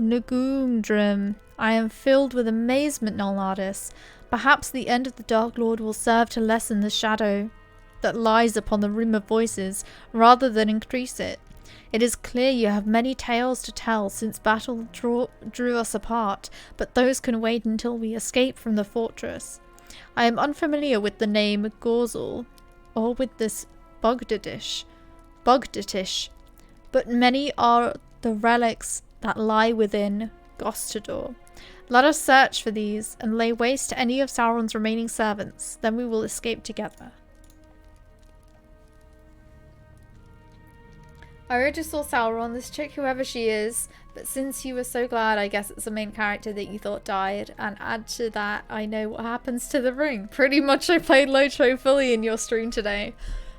Nugumdrim. I am filled with amazement, Nelnardis. Perhaps the end of the Dark Lord will serve to lessen the shadow that lies upon the Room of Voices, rather than increase it. It is clear you have many tales to tell since battle drew us apart, but those can wait until we escape from the fortress. I am unfamiliar with the name Gorzel, or with this Bugdadish, but many are the relics that lie within Gostador. Let us search for these and lay waste to any of Sauron's remaining servants, then we will escape together. I already saw Sauron, this chick, whoever she is, but since you were so glad, I guess it's the main character that you thought died, and add to that, I know what happens to the ring. Pretty much I played Lotro fully in your stream today.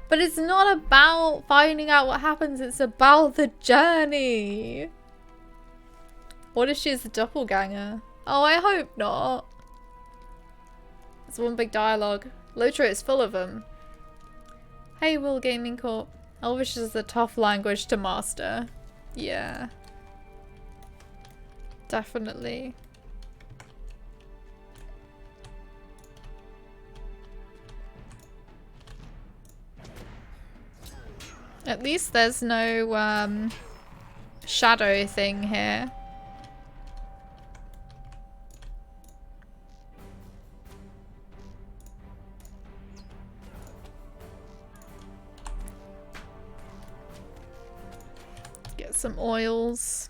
But it's not about finding out what happens, it's about the journey. What if she's a doppelganger? Oh, I hope not. It's one big dialogue. Lotro is full of them. Hey, Will Gaming Corp. Elvish is a tough language to master. Yeah. Definitely. At least there's no shadow thing here. Get some oils.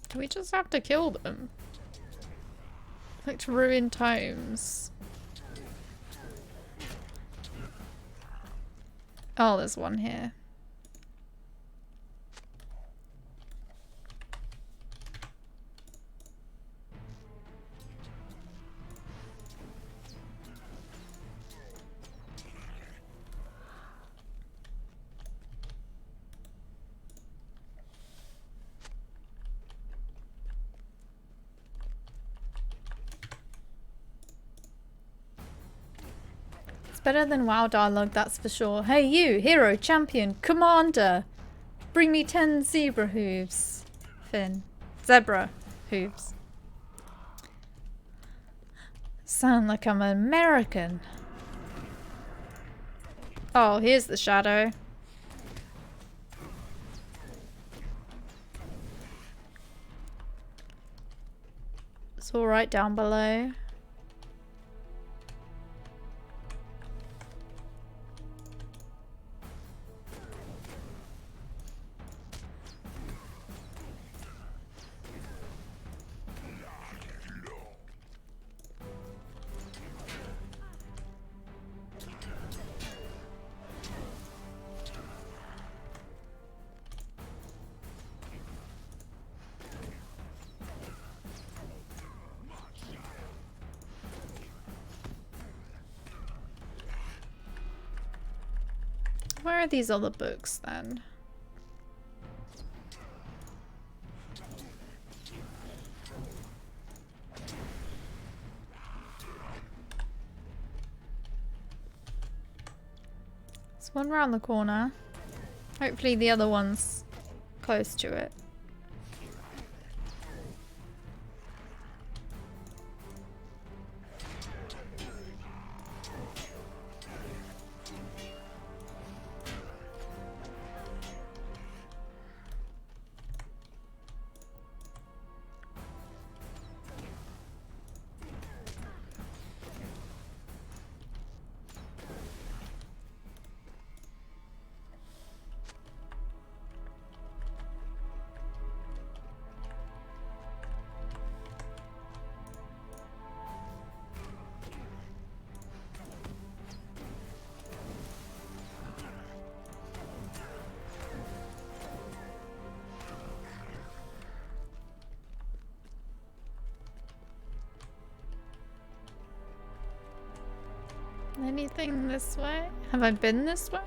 Do we just have to kill them? Like to ruin tomes. Oh, there's one here. Better than WoW dialogue, that's for sure. Hey you, hero, champion, commander! Bring me 10 zebra hooves. Finn. Zebra hooves. Sound like I'm an American. Oh, here's the shadow. It's all right down below. Where are these other books then? There's one around the corner. Hopefully the other one's close to it. Anything this way? Have I been this way?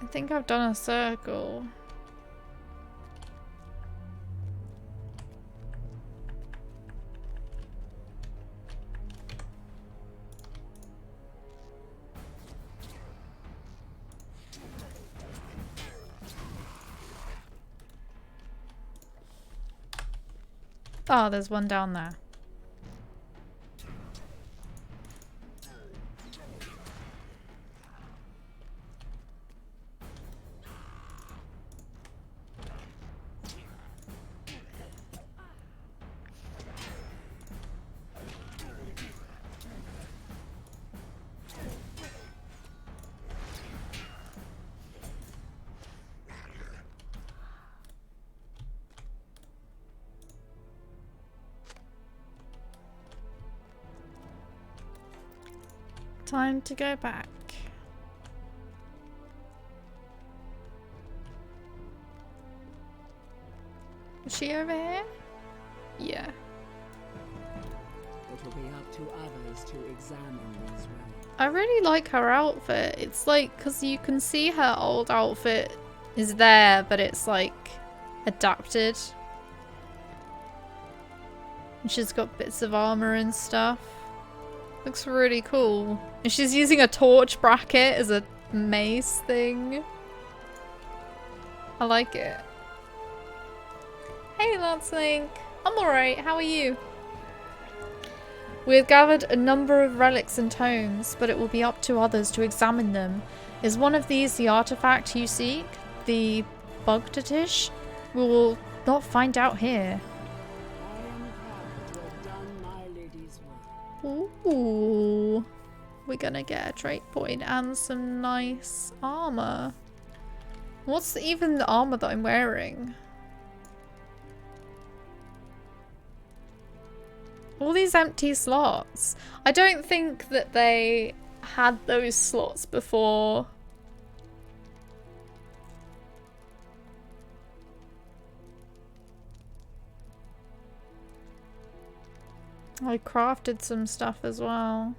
I think I've done a circle. Oh, there's one down there. Time to go back. Is she over here? Yeah. It will be up to others to examine these relics. I really like her outfit. It's like, because you can see her old outfit is there, but it's like adapted. And she's got bits of armor and stuff. Looks really cool. And she's using a torch bracket as a mace thing. I like it. Hey, Laurelin. I'm alright. How are you? We have gathered a number of relics and tomes, but it will be up to others to examine them. Is one of these the artifact you seek? The Bugdatish? We will not find out here. I am proud to have done my lady's work. Ooh. We're gonna get a trait point and some nice armor. What's even the armor that I'm wearing? All these empty slots. I don't think that they had those slots before. I crafted some stuff as well.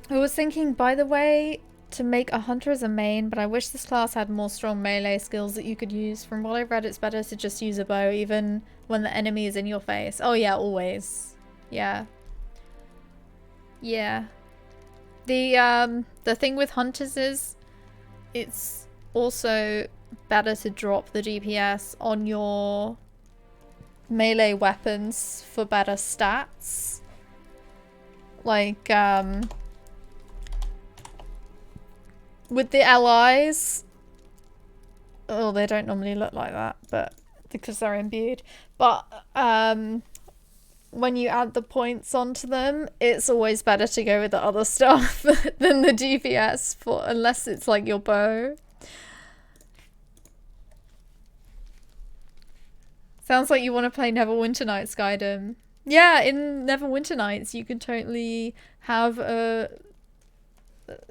I was thinking, by the way, to make a hunter as a main, but I wish this class had more strong melee skills that you could use. From what I've read, it's better to just use a bow even when the enemy is in your face. Oh yeah, always. Yeah. Yeah. The thing with hunters is it's also better to drop the DPS on your melee weapons for better stats. Like, with the allies, oh, they don't normally look like that, but because they're imbued. But when you add the points onto them, it's always better to go with the other stuff than the DPS, for unless it's like your bow. Sounds like you want to play Neverwinter Nights, Gaiden. Yeah, in Neverwinter Nights, you can totally have a.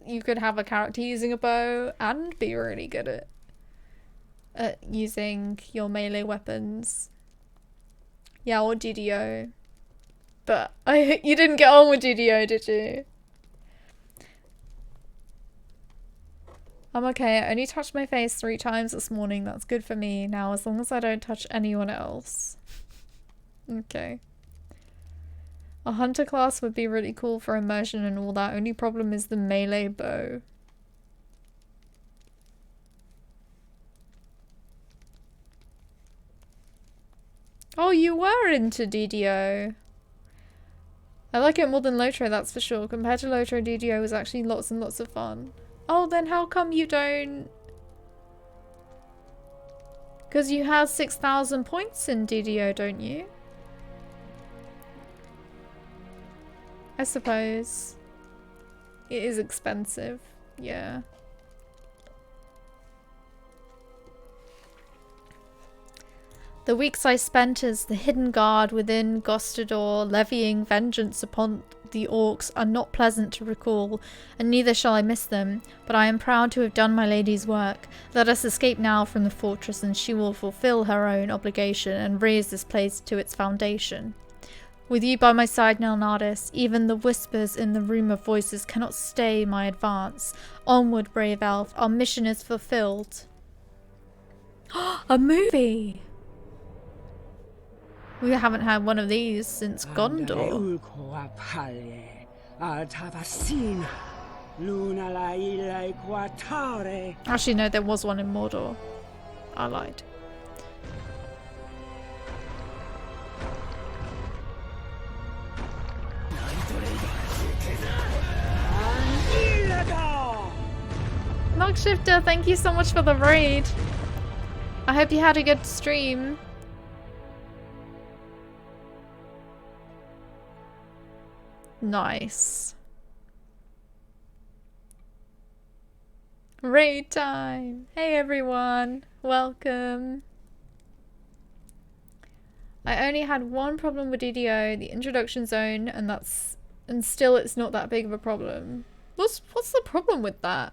You could have a character using a bow and be really good at using your melee weapons. Yeah, or DDO. But you didn't get on with DDO, did you? I'm okay. I only touched my face 3 times this morning. That's good for me now, as long as I don't touch anyone else. Okay. A hunter class would be really cool for immersion and all that. Only problem is the melee bow. Oh, you were into DDO. I like it more than Lotro, that's for sure. Compared to Lotro, DDO was actually lots and lots of fun. Oh, then how come you don't... Because you have 6,000 points in DDO, don't you? I suppose. It is expensive. Yeah. The weeks I spent as the hidden guard within Gostador, levying vengeance upon the orcs, are not pleasant to recall, and neither shall I miss them. But I am proud to have done my lady's work. Let us escape now from the fortress, and she will fulfill her own obligation and raise this place to its foundation. With you by my side, Nelnardis, even the whispers in the room of voices cannot stay my advance. Onward, brave elf, our mission is fulfilled. A movie! We haven't had one of these since Gondor. Actually, no, there was one in Mordor. I lied. Knockshifter, thank you so much for the raid. I hope you had a good stream. Nice. Raid time! Hey everyone, welcome. I only had one problem with DDO, the introduction zone, and still it's not that big of a problem. What's the problem with that?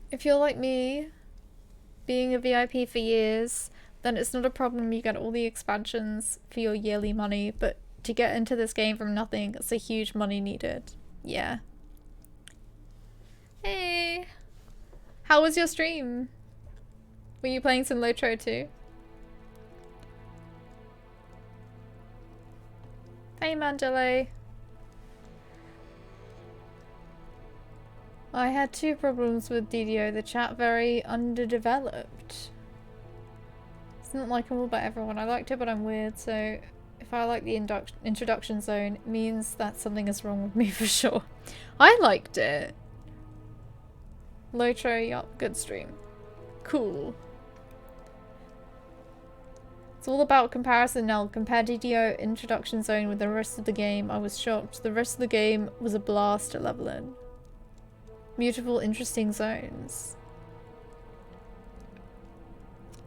If you're like me, being a VIP for years, then it's not a problem. You get all the expansions for your yearly money, but to get into this game from nothing, it's a huge money needed. Yeah. Hey! How was your stream? Were you playing some Lotro too? Hey Mandalay. I had two problems with DDO. The chat very underdeveloped. It's not likable by everyone. I liked it, but I'm weird, so if I like the introduction zone, it means that something is wrong with me for sure. I liked it. Lotro, yup, good stream. Cool. It's all about comparison now. Compare DDO introduction zone with the rest of the game. I was shocked. The rest of the game was a blast to level in. Beautiful, interesting zones.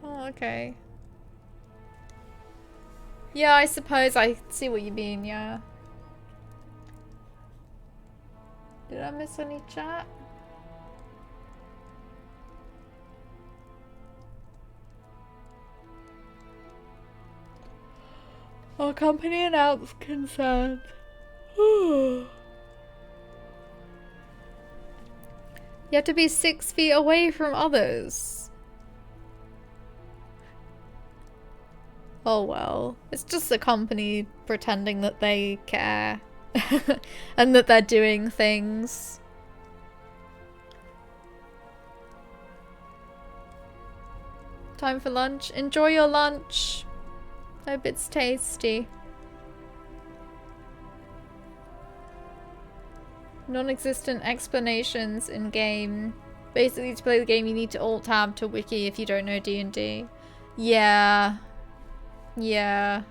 Oh, okay. Yeah, I suppose I see what you mean, yeah. Did I miss any chat? Our company announced concerns. You have to be 6 feet away from others. Oh well. It's just the company pretending that they care. And that they're doing things. Time for lunch. Enjoy your lunch. Hope it's tasty. Non-existent explanations in game. Basically, to play the game, you need to alt-tab to wiki if you don't know D&D. Yeah. Yeah.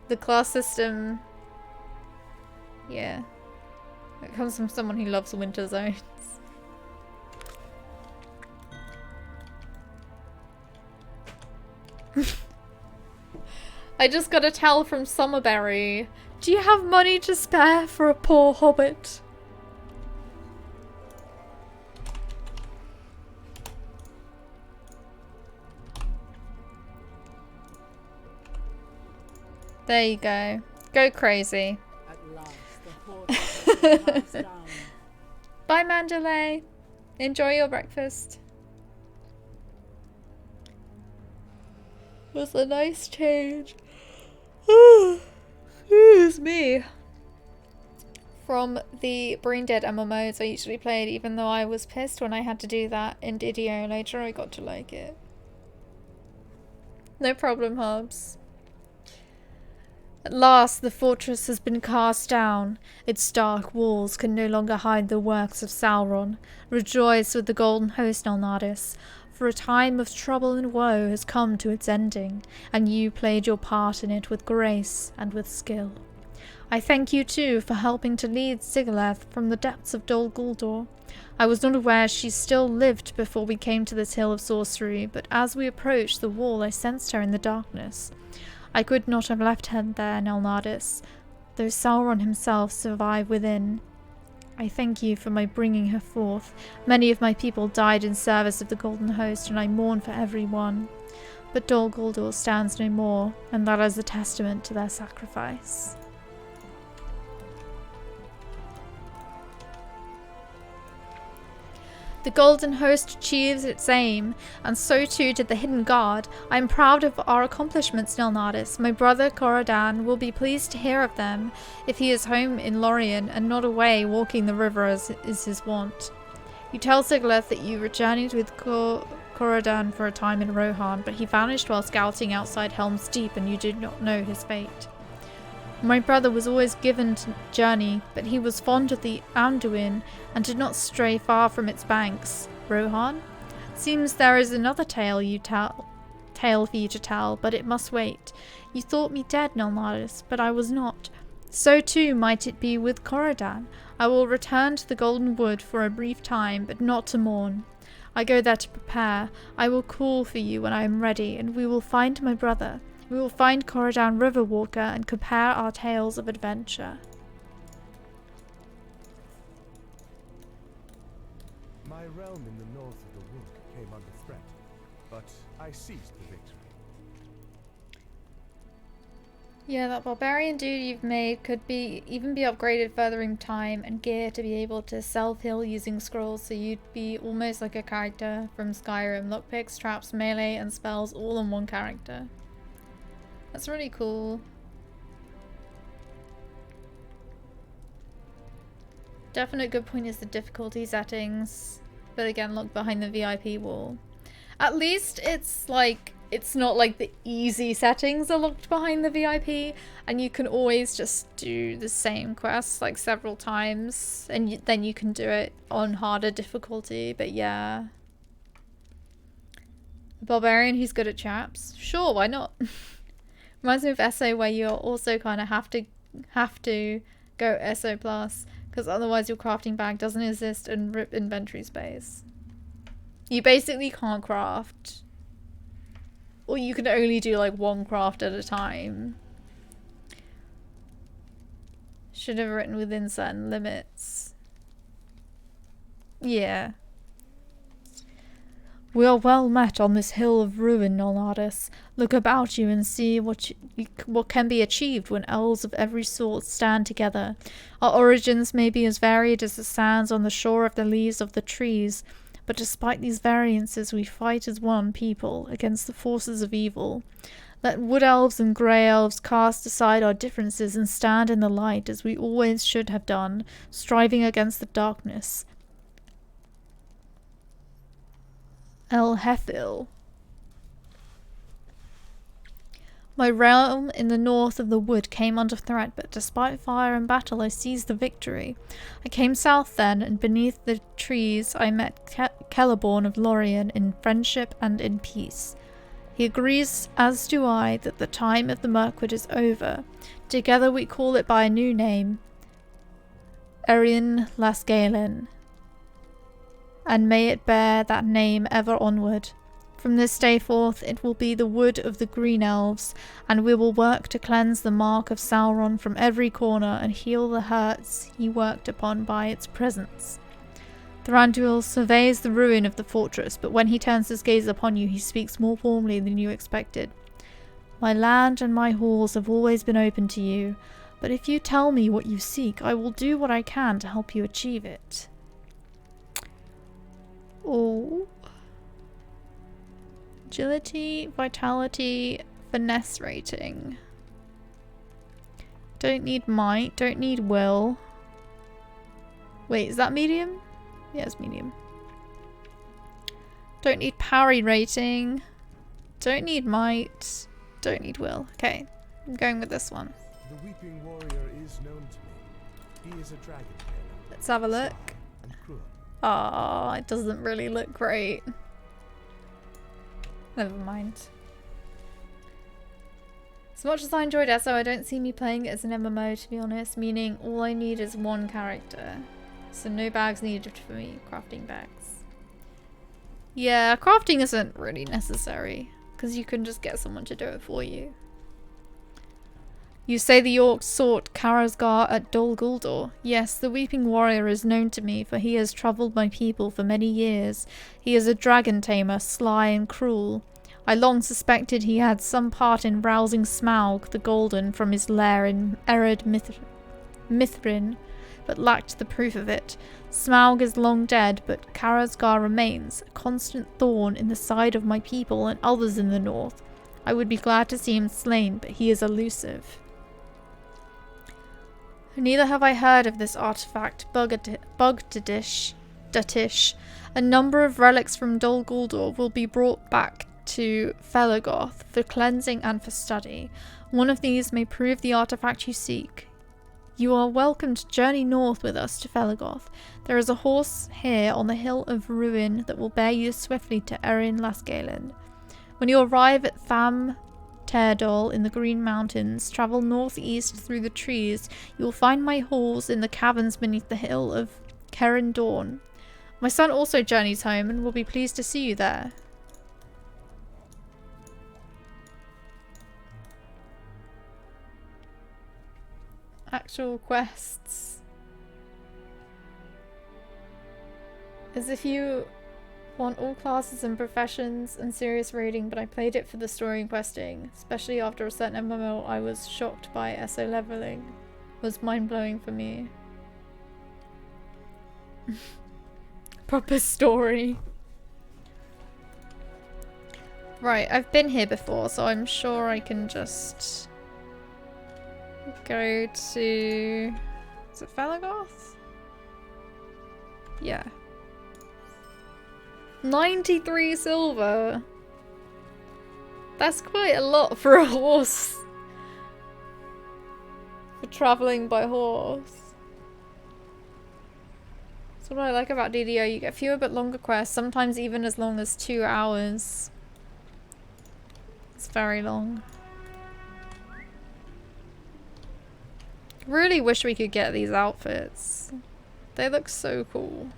The class system. Yeah. It comes from someone who loves winter zones. I just got a tell from Summerberry. Do you have money to spare for a poor hobbit? There you go. Go crazy. At last, the horde has been cast down. Bye, Mandalay. Enjoy your breakfast. It was a nice change. Excuse me. From the Brain Dead MMOs I usually played, even though I was pissed when I had to do that in DDO. Later I got to like it. No problem, Hobbs. At last, the fortress has been cast down. Its dark walls can no longer hide the works of Sauron. Rejoice with the golden host, Nelnadis, for a time of trouble and woe has come to its ending, and you played your part in it with grace and with skill. I thank you too for helping to lead Sigileth from the depths of Dol Guldur. I was not aware she still lived before we came to this hill of sorcery, but as we approached the wall I sensed her in the darkness. I could not have left her there, Nelnadis, though Sauron himself survived within. I thank you for my bringing her forth. Many of my people died in service of the Golden Host, and I mourn for every one. But Dol Guldur stands no more, and that is a testament to their sacrifice. The Golden Host achieves its aim, and so too did the Hidden Guard. I am proud of our accomplishments, Nelnadis. My brother Corodan will be pleased to hear of them, if he is home in Laurelin and not away walking the river as is his wont. You tell Sigileth that you journeyed with Corodan for a time in Rohan, but he vanished while scouting outside Helm's Deep and you did not know his fate. My brother was always given to journey, but he was fond of the Anduin and did not stray far from its banks. Rohan? Seems there is another tale for you to tell, but it must wait. You thought me dead, Nolnaris, but I was not. So too might it be with Corridan. I will return to the Golden Wood for a brief time, but not to mourn. I go there to prepare. I will call for you when I am ready, and we will find my brother. We will find Corridan Riverwalker and compare our tales of adventure. My realm in the north of the wood came under threat, but I seized the victory. Yeah, that barbarian dude you've made could even be upgraded further in time and gear to be able to self-heal using scrolls, so you'd be almost like a character from Skyrim. Lockpicks, traps, melee, and spells all in one character. That's really cool. Definite good point is the difficulty settings, but again, look behind the VIP wall. At least it's like, it's not like the easy settings are locked behind the VIP, and you can always just do the same quest like several times, and then you can do it on harder difficulty. But yeah, a barbarian who's good at traps, sure, why not? Reminds me of SO, where you also kind of have to go SO plus, because otherwise your crafting bag doesn't exist and rip inventory space. You basically can't craft. Or you can only do like one craft at a time. Should have written within certain limits. Yeah. We are well met on this hill of ruin, Nolnaris. Look about you and see what can be achieved when elves of every sort stand together. Our origins may be as varied as the sands on the shore of the leaves of the trees, but despite these variances, we fight as one people against the forces of evil. Let wood elves and grey elves cast aside our differences and stand in the light as we always should have done, striving against the darkness. El Hefil. My realm in the north of the wood came under threat, but despite fire and battle I seized the victory. I came south then, and beneath the trees I met Celeborn of Laurelin in friendship and in peace. He agrees, as do I, that the time of the Mirkwood is over. Together we call it by a new name, Erin Las Galen, and may it bear that name ever onward. From this day forth it will be the wood of the green elves, and we will work to cleanse the mark of Sauron from every corner and heal the hurts he worked upon by its presence. Thranduil surveys the ruin of the fortress, but when he turns his gaze upon you he speaks more warmly than you expected. My land and my halls have always been open to you, but if you tell me what you seek, I will do what I can to help you achieve it. Oh. Agility, vitality, finesse rating. Don't need might, don't need will. Wait, is that medium? Yeah, it's medium. Don't need parry rating. Don't need might. Don't need will. Okay, I'm going with this one. The Weeping Warrior is known to me. He is a dragon tamer. Let's have a look. And cruel. Oh, it doesn't really look great. Never mind. As much as I enjoyed SO, I don't see me playing it as an MMO, to be honest, meaning all I need is one character. So no bags needed for me, crafting bags. Yeah, crafting isn't really necessary, because you can just get someone to do it for you. You say the orcs sought Karazgar at Dol Guldur. Yes, the Weeping Warrior is known to me, for he has troubled my people for many years. He is a dragon tamer, sly and cruel. I long suspected he had some part in rousing Smaug the Golden from his lair in Ered Mithrin, but lacked the proof of it. Smaug is long dead, but Karazgar remains, a constant thorn in the side of my people and others in the north. I would be glad to see him slain, but he is elusive. Neither have I heard of this artifact, Bugdatish. A number of relics from Dol Guldur will be brought back to Felagoth for cleansing and for study. One of these may prove the artifact you seek. You are welcome to journey north with us to Felagoth. There is a horse here on the hill of ruin that will bear you swiftly to Erin Lasgalen. When you arrive at Tham Terdol in the Green Mountains, travel northeast through the trees. You will find my halls in the caverns beneath the hill of Keren Dawn. My son also journeys home and will be pleased to see you there. Actual quests. As if you want all classes and professions and serious raiding, but I played it for the story and questing. Especially after a certain MMO, I was shocked by SO leveling. It was mind-blowing for me. Proper story. Right, I've been here before, so I'm sure I can just go to... Is it Felagoth? Yeah. 93 silver. That's quite a lot for a horse. For traveling by horse. That's what I like about DDO. You get fewer but longer quests, sometimes even as long as 2 hours. It's very long. Really wish we could get these outfits. They look so cool.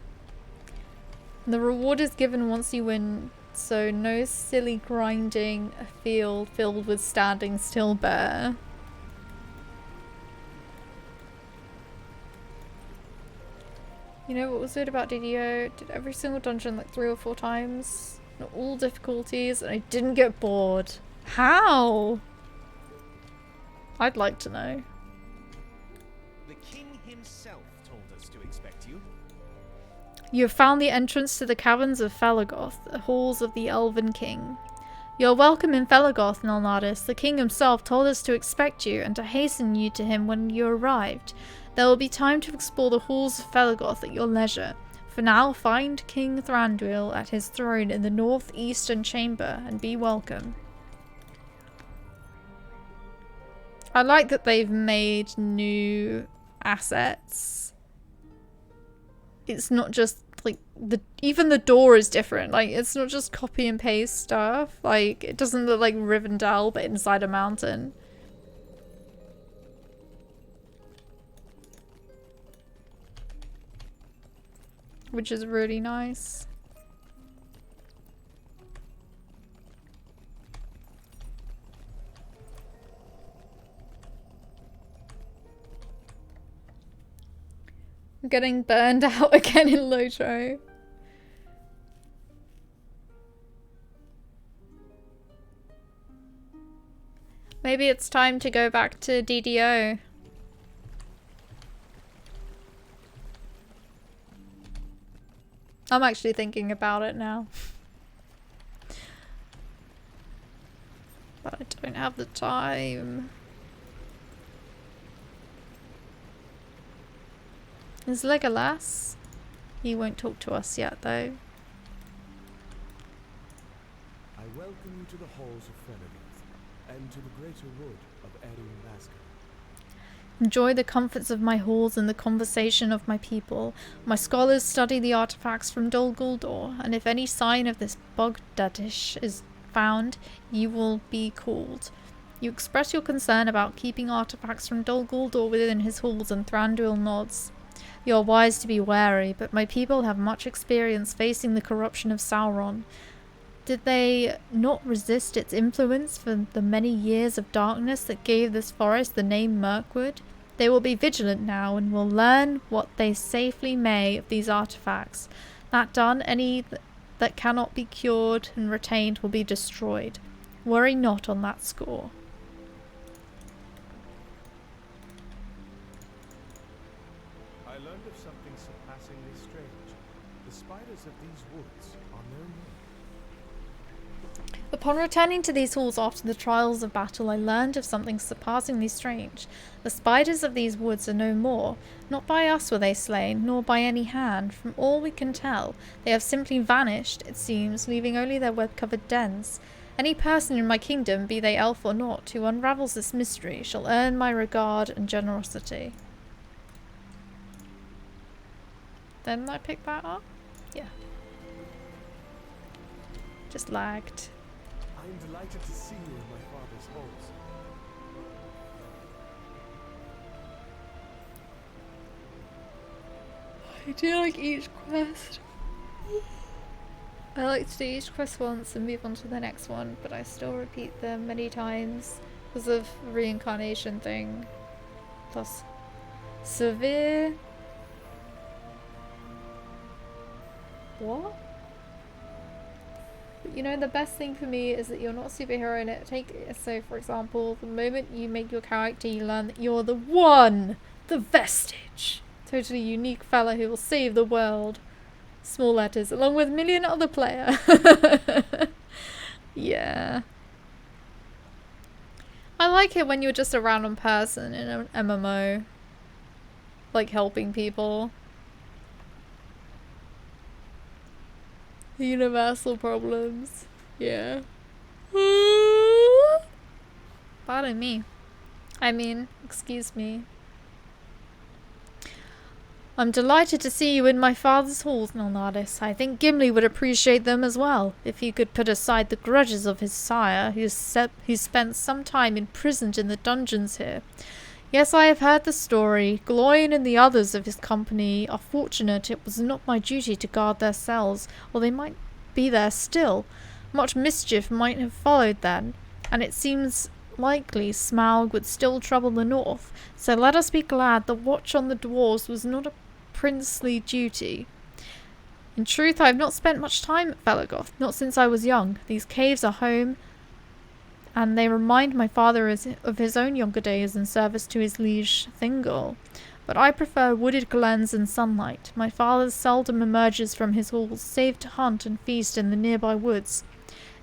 The reward is given once you win, so no silly grinding a field filled with standing still bear. You know what was good about DDO? Did every single dungeon like 3 or 4 times. And all difficulties, and I didn't get bored. How? I'd like to know. The king himself told us to expect you. You have found the entrance to the caverns of Felagoth, the halls of the Elven King. You are welcome in Felagoth, Nalnadis. The king himself told us to expect you and to hasten you to him when you arrived. There will be time to explore the halls of Felagoth at your leisure. For now, find King Thranduil at his throne in the northeastern chamber and be welcome. I like that they've made new assets. It's not just like even the door is different. Like it's not just copy and paste stuff. Like it doesn't look like Rivendell but inside a mountain. Which is really nice. I'm getting burned out again in Lotro. Maybe it's time to go back to DDO. I'm actually thinking about it now. But I don't have the time. Is Legolas? He won't talk to us yet, though. I welcome you to the halls of Felagoth, and to the greater wood of Erin Lasgalen. Enjoy the comforts of my halls and the conversation of my people. My scholars study the artifacts from Dol Guldur, and if any sign of this Bogdadish is found, you will be called. You express your concern about keeping artifacts from Dol Guldur within his halls, and Thranduil nods. You are wise to be wary, but my people have much experience facing the corruption of Sauron. Did they not resist its influence for the many years of darkness that gave this forest the name Mirkwood? They will be vigilant now and will learn what they safely may of these artifacts. That done, any that cannot be cured and retained will be destroyed. Worry not on that score. I learned of something surpassingly strange. The spiders of these woods are no more. The Upon returning to these halls after the trials of battle, I learned of something surpassingly strange. The spiders of these woods are no more. Not by us were they slain, nor by any hand. From all we can tell, they have simply vanished, it seems, leaving only their web-covered dens. Any person in my kingdom, be they elf or not, who unravels this mystery shall earn my regard and generosity. Didn't I pick that up? Yeah. Just lagged. I am delighted to see you in my father's halls. I do like each quest. I like to do each quest once and move on to the next one, but I still repeat them many times because of reincarnation thing. Plus severe. What? But you know, the best thing for me is that you're not a superhero in it. So for example, the moment you make your character, you learn that you're the one, the vestige, totally unique fella who will save the world. Small letters, along with a million other player. Yeah. I like it when you're just a random person in an MMO. Like helping people. Universal problems. Yeah. Pardon me. I mean, excuse me. I'm delighted to see you in my father's halls, Nolnadis. I think Gimli would appreciate them as well, if he could put aside the grudges of his sire, who spent some time imprisoned in the dungeons here. Yes, I have heard the story. Gloin and the others of his company are fortunate it was not my duty to guard their cells, or they might be there still. Much mischief might have followed then, and it seems likely Smaug would still trouble the north, so let us be glad the watch on the dwarves was not a princely duty. In truth, I have not spent much time at Felagoth, not since I was young. These caves are home, and they remind my father of his own younger days in service to his liege Thingol. But I prefer wooded glens and sunlight. My father seldom emerges from his halls, save to hunt and feast in the nearby woods.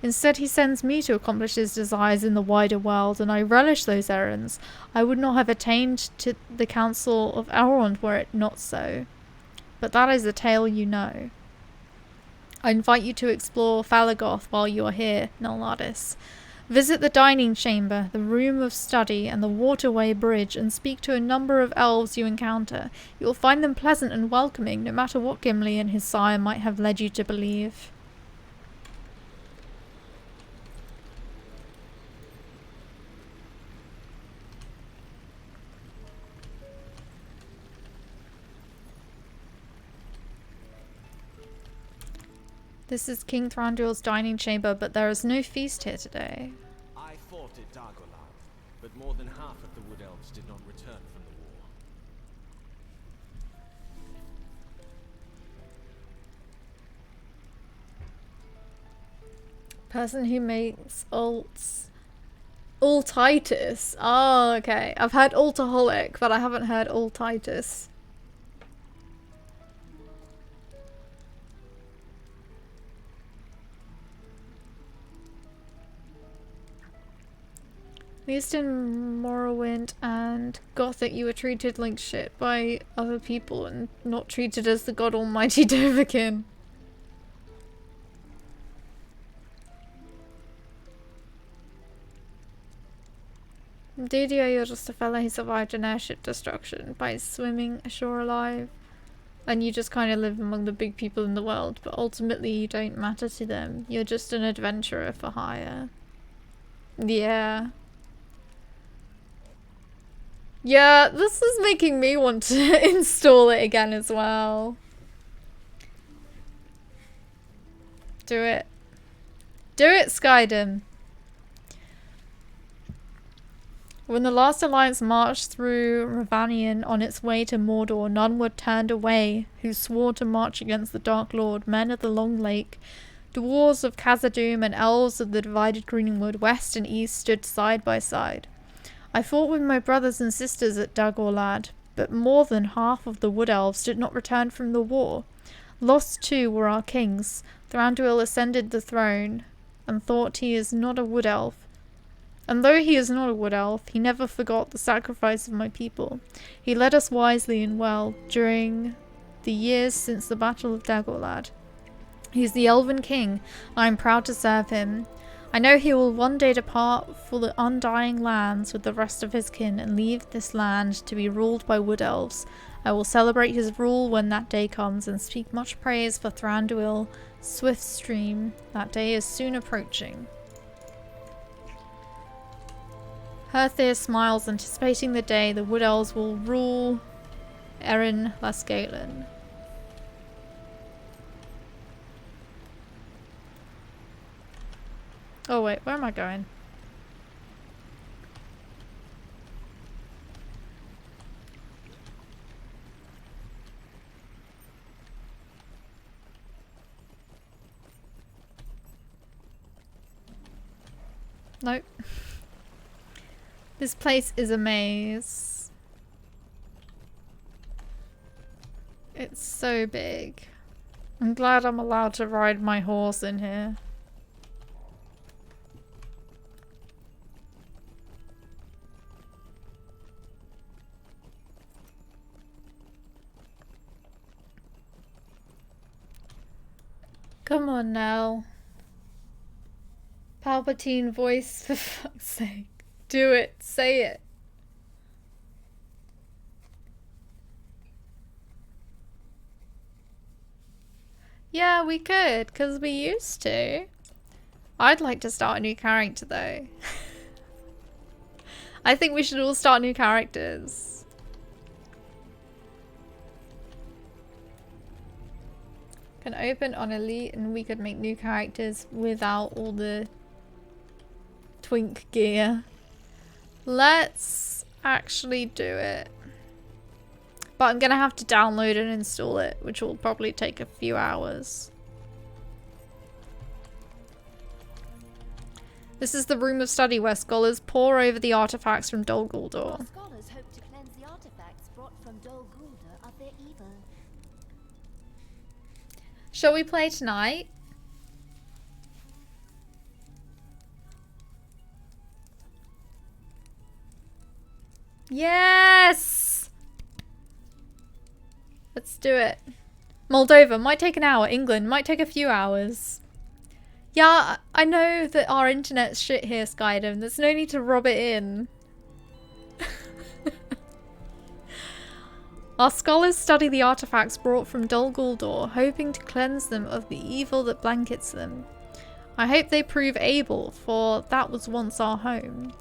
Instead, he sends me to accomplish his desires in the wider world, and I relish those errands. I would not have attained to the council of Elrond were it not so. But that is a tale you know. I invite you to explore Falagoth while you are here, Nolnadis. Visit the dining chamber, the room of study, and the waterway bridge, and speak to a number of elves you encounter. You will find them pleasant and welcoming, no matter what Gimli and his sire might have led you to believe. This is King Thranduil's dining chamber, but there is no feast here today. I fought at Dagorland, but more than half of the Wood Elves did not return from the war. Person who makes ults. Ultitis. Oh, okay. I've heard ultaholic, but I haven't heard ultitis. At least in Morrowind and Gothic you were treated like shit by other people and not treated as the god almighty Dovahkiin. Didier, you're just a fella who survived an airship destruction by swimming ashore alive. And you just kind of live among the big people in the world, but ultimately you don't matter to them. You're just an adventurer for hire. Yeah. Yeah, this is making me want to install it again as well. Do it. Do it, Skydom. When the last alliance marched through Ravanion on its way to Mordor, none were turned away who swore to march against the Dark Lord, men of the Long Lake. Dwarves of Khazad-dûm and elves of the divided Greenwood, west and east, stood side by side. I fought with my brothers and sisters at Dagorlad, but more than half of the Wood Elves did not return from the war. Lost too were our kings. Thranduil ascended the throne, and thought he is not a wood elf. And though he is not a wood elf, he never forgot the sacrifice of my people. He led us wisely and well during the years since the Battle of Dagorlad. He is the Elven King. I am proud to serve him. I know he will one day depart for the undying lands with the rest of his kin and leave this land to be ruled by wood elves. I will celebrate his rule when that day comes and speak much praise for Thranduil Swiftstream. That day is soon approaching. Herthir smiles, anticipating the day the wood elves will rule Erin Lasgalen. Oh wait, where am I going? Nope. This place is a maze. It's so big. I'm glad I'm allowed to ride my horse in here. Come on now. Palpatine voice, for fuck's sake. Do it. Say it. Yeah, we could, because we used to. I'd like to start a new character, though. I think we should all start new characters. Can open on Elite and we could make new characters without all the twink gear. Let's actually do it. But I'm gonna have to download and install it, which will probably take a few hours. This is the room of study where scholars pore over the artifacts from Dol Guldur. Our scholars hope to cleanse the artifacts brought from Dol Guldur of their evil. Shall we play tonight? Yes! Let's do it. Moldova might take an hour. England might take a few hours. Yeah, I know that our internet's shit here, Skydom. There's no need to rub it in. Our scholars study the artifacts brought from Dol Guldur, hoping to cleanse them of the evil that blankets them. I hope they prove able, for that was once our home.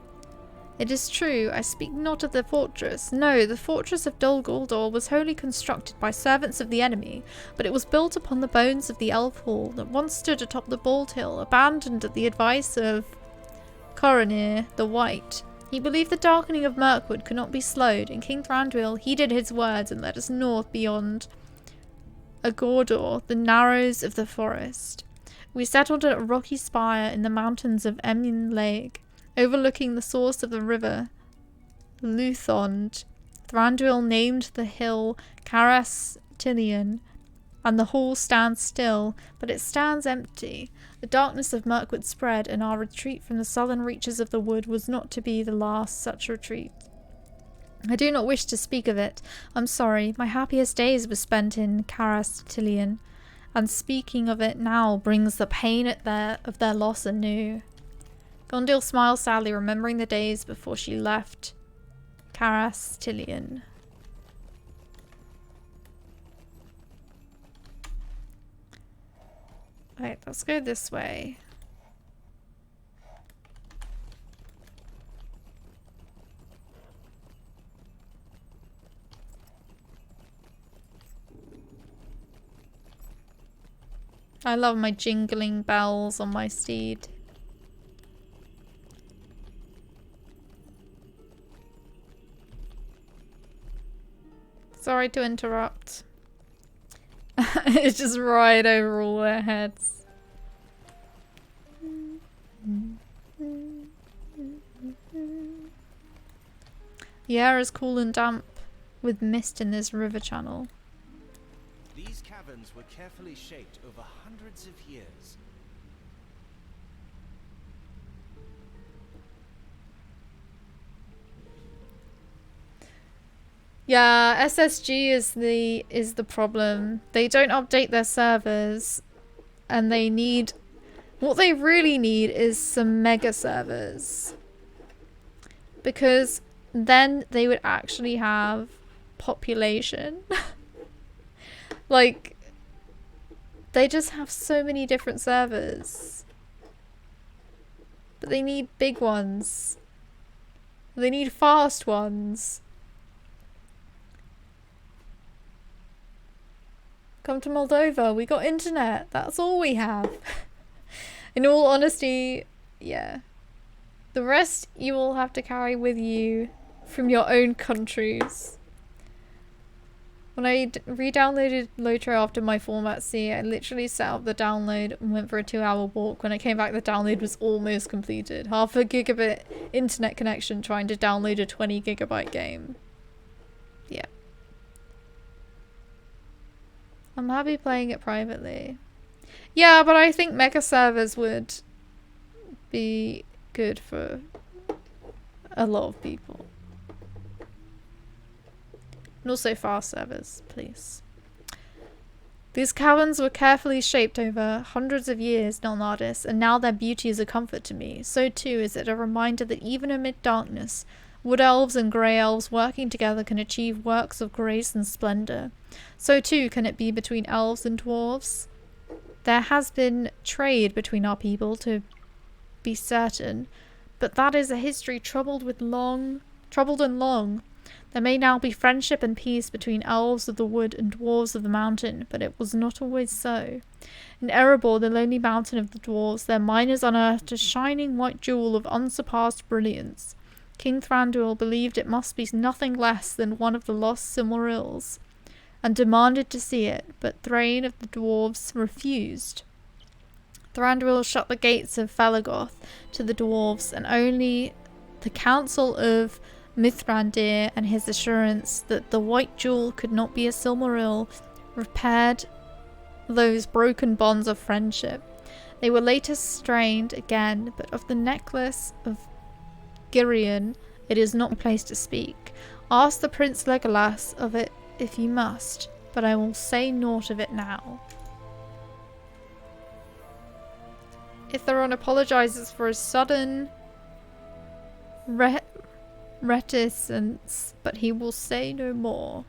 It is true, I speak not of the fortress. No, the fortress of Dol Guldur was wholly constructed by servants of the enemy, but it was built upon the bones of the elf hall that once stood atop the Bald Hill, abandoned at the advice of Coronir the White. He believed the darkening of Mirkwood could not be slowed, and King Thranduil heeded his words and led us north beyond Agordor, the narrows of the forest. We settled at a rocky spire in the mountains of Emin Lake, overlooking the source of the river Luthond. Thranduil named the hill Carastilian, and the hall stands still, but it stands empty. The darkness of Mirkwood spread, and our retreat from the southern reaches of the wood was not to be the last such retreat. I do not wish to speak of it. I'm sorry. My happiest days were spent in Carastilian, and speaking of it now brings the pain of their loss anew. Gondil smiles sadly, remembering the days before she left Carastilian. Right, let's go this way. I love my jingling bells on my steed. Sorry to interrupt. It's just right over all their heads. The air is cool and damp with mist in this river channel. These caverns were carefully shaped over hundreds of years. Yeah, SSG is the problem. They don't update their servers, and they need what they really need is some mega servers. Because then they would actually have population. Like, they just have so many different servers. But they need big ones. They need fast ones. Come to Moldova, we got internet. That's all we have. In all honesty, yeah. The rest you will have to carry with you from your own countries. When I re-downloaded Lotro after my format C, I literally set up the download and went for a 2-hour walk. When I came back, the download was almost completed. Half a gigabit internet connection trying to download a 20 gigabyte game. Yeah. I'm happy playing it privately. Yeah, but I think mega servers would be good for a lot of people. And also fast servers, please. These caverns were carefully shaped over hundreds of years, Nilnardis, and now their beauty is a comfort to me. So too is it a reminder that even amid darkness, wood elves and grey elves working together can achieve works of grace and splendour. So too can it be between elves and dwarves. There has been trade between our people, to be certain, but that is a history troubled and long. There may now be friendship and peace between elves of the wood and dwarves of the mountain, but it was not always so. In Erebor, the lonely mountain of the dwarves, their miners unearthed a shining white jewel of unsurpassed brilliance. King Thranduil believed it must be nothing less than one of the lost Silmarils, and demanded to see it, but Thrain of the dwarves refused. Thranduil shut the gates of Felagoth to the dwarves, and only the council of Mithrandir and his assurance that the white jewel could not be a Silmaril repaired those broken bonds of friendship. They were later strained again, but of the necklace of Girion it is not my place to speak. Ask the Prince Legolas of it if you must, but I will say naught of it now. Itheron apologizes for his sudden reticence, but he will say no more.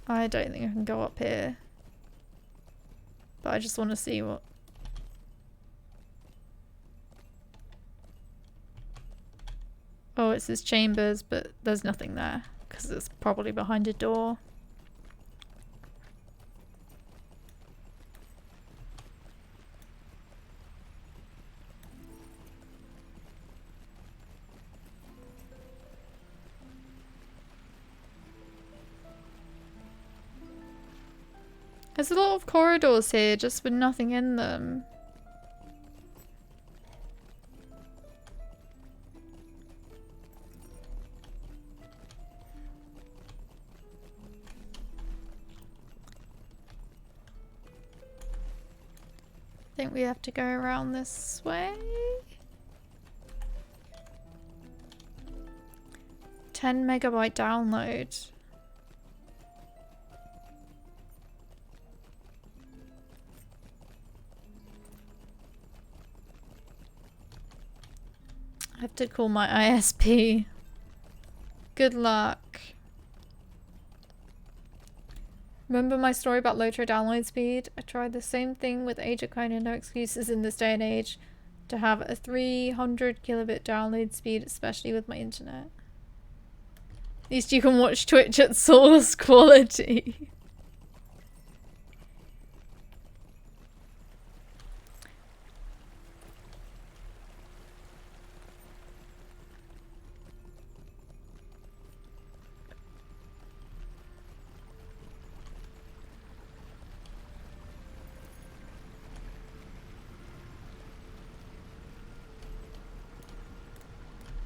I don't think I can go up here, but I just want to see what... Oh, it's his chambers, but there's nothing there, because it's probably behind a door. There's a lot of corridors here, just with nothing in them. I think we have to go around this way. 10 megabyte download. I have to call my ISP. Good luck. Remember my story about Lotro download speed? I tried the same thing with Age of Conan, no excuses in this day and age to have a 300 kilobit download speed, especially with my internet. At least you can watch Twitch at source quality.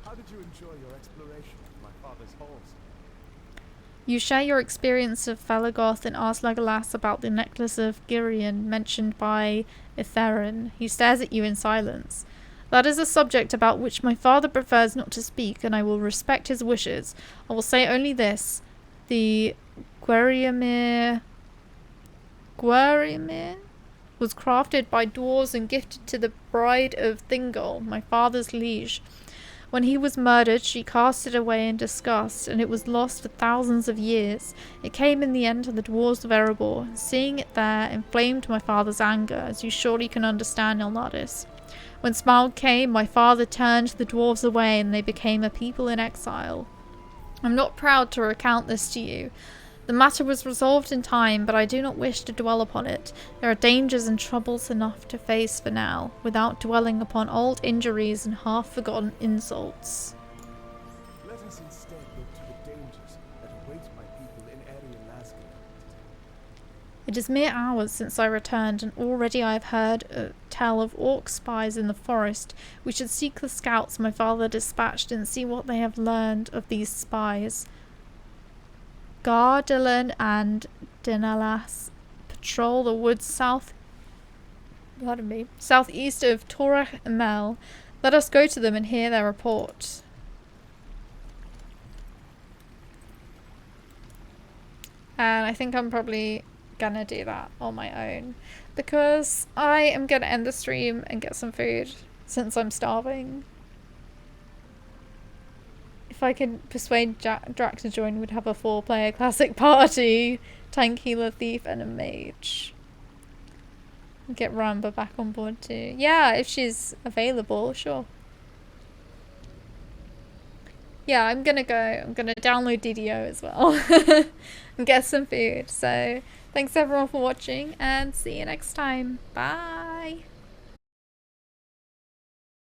How did you enjoy your exploration of my father's halls? You share your experience of Felagoth and ask Legolas about the necklace of Girion mentioned by Itheron. He stares at you in silence. That is a subject about which my father prefers not to speak, and I will respect his wishes. I will say only this. The Guerriemir was crafted by dwarves and gifted to the bride of Thingol, my father's liege. When he was murdered, she cast it away in disgust, and it was lost for thousands of years. It came in the end to the dwarves of Erebor. Seeing it there inflamed my father's anger, as you surely can understand, Ilnadis. When Smaug came, my father turned the dwarves away, and they became a people in exile. I'm not proud to recount this to you. The matter was resolved in time, but I do not wish to dwell upon it. There are dangers and troubles enough to face for now, without dwelling upon old injuries and half-forgotten insults. Let us instead look to the dangers that await my people in Ariel Asgard. It is mere hours since I returned, and already I have heard tell of orc spies in the forest. We should seek the scouts my father dispatched and see what they have learned of these spies. Gardelin and Dinalas patrol the woods southeast of Torach Mel. Let us go to them and hear their report. And I think I'm probably gonna do that on my own, because I am gonna end the stream and get some food since I'm starving. If I could persuade Drac to join, we'd have a 4-player classic party. Tank, healer, thief, and a mage. Get Ramba back on board too. Yeah, if she's available, sure. Yeah, I'm gonna go. I'm gonna download DDO as well. And get some food. So, thanks everyone for watching, and see you next time. Bye!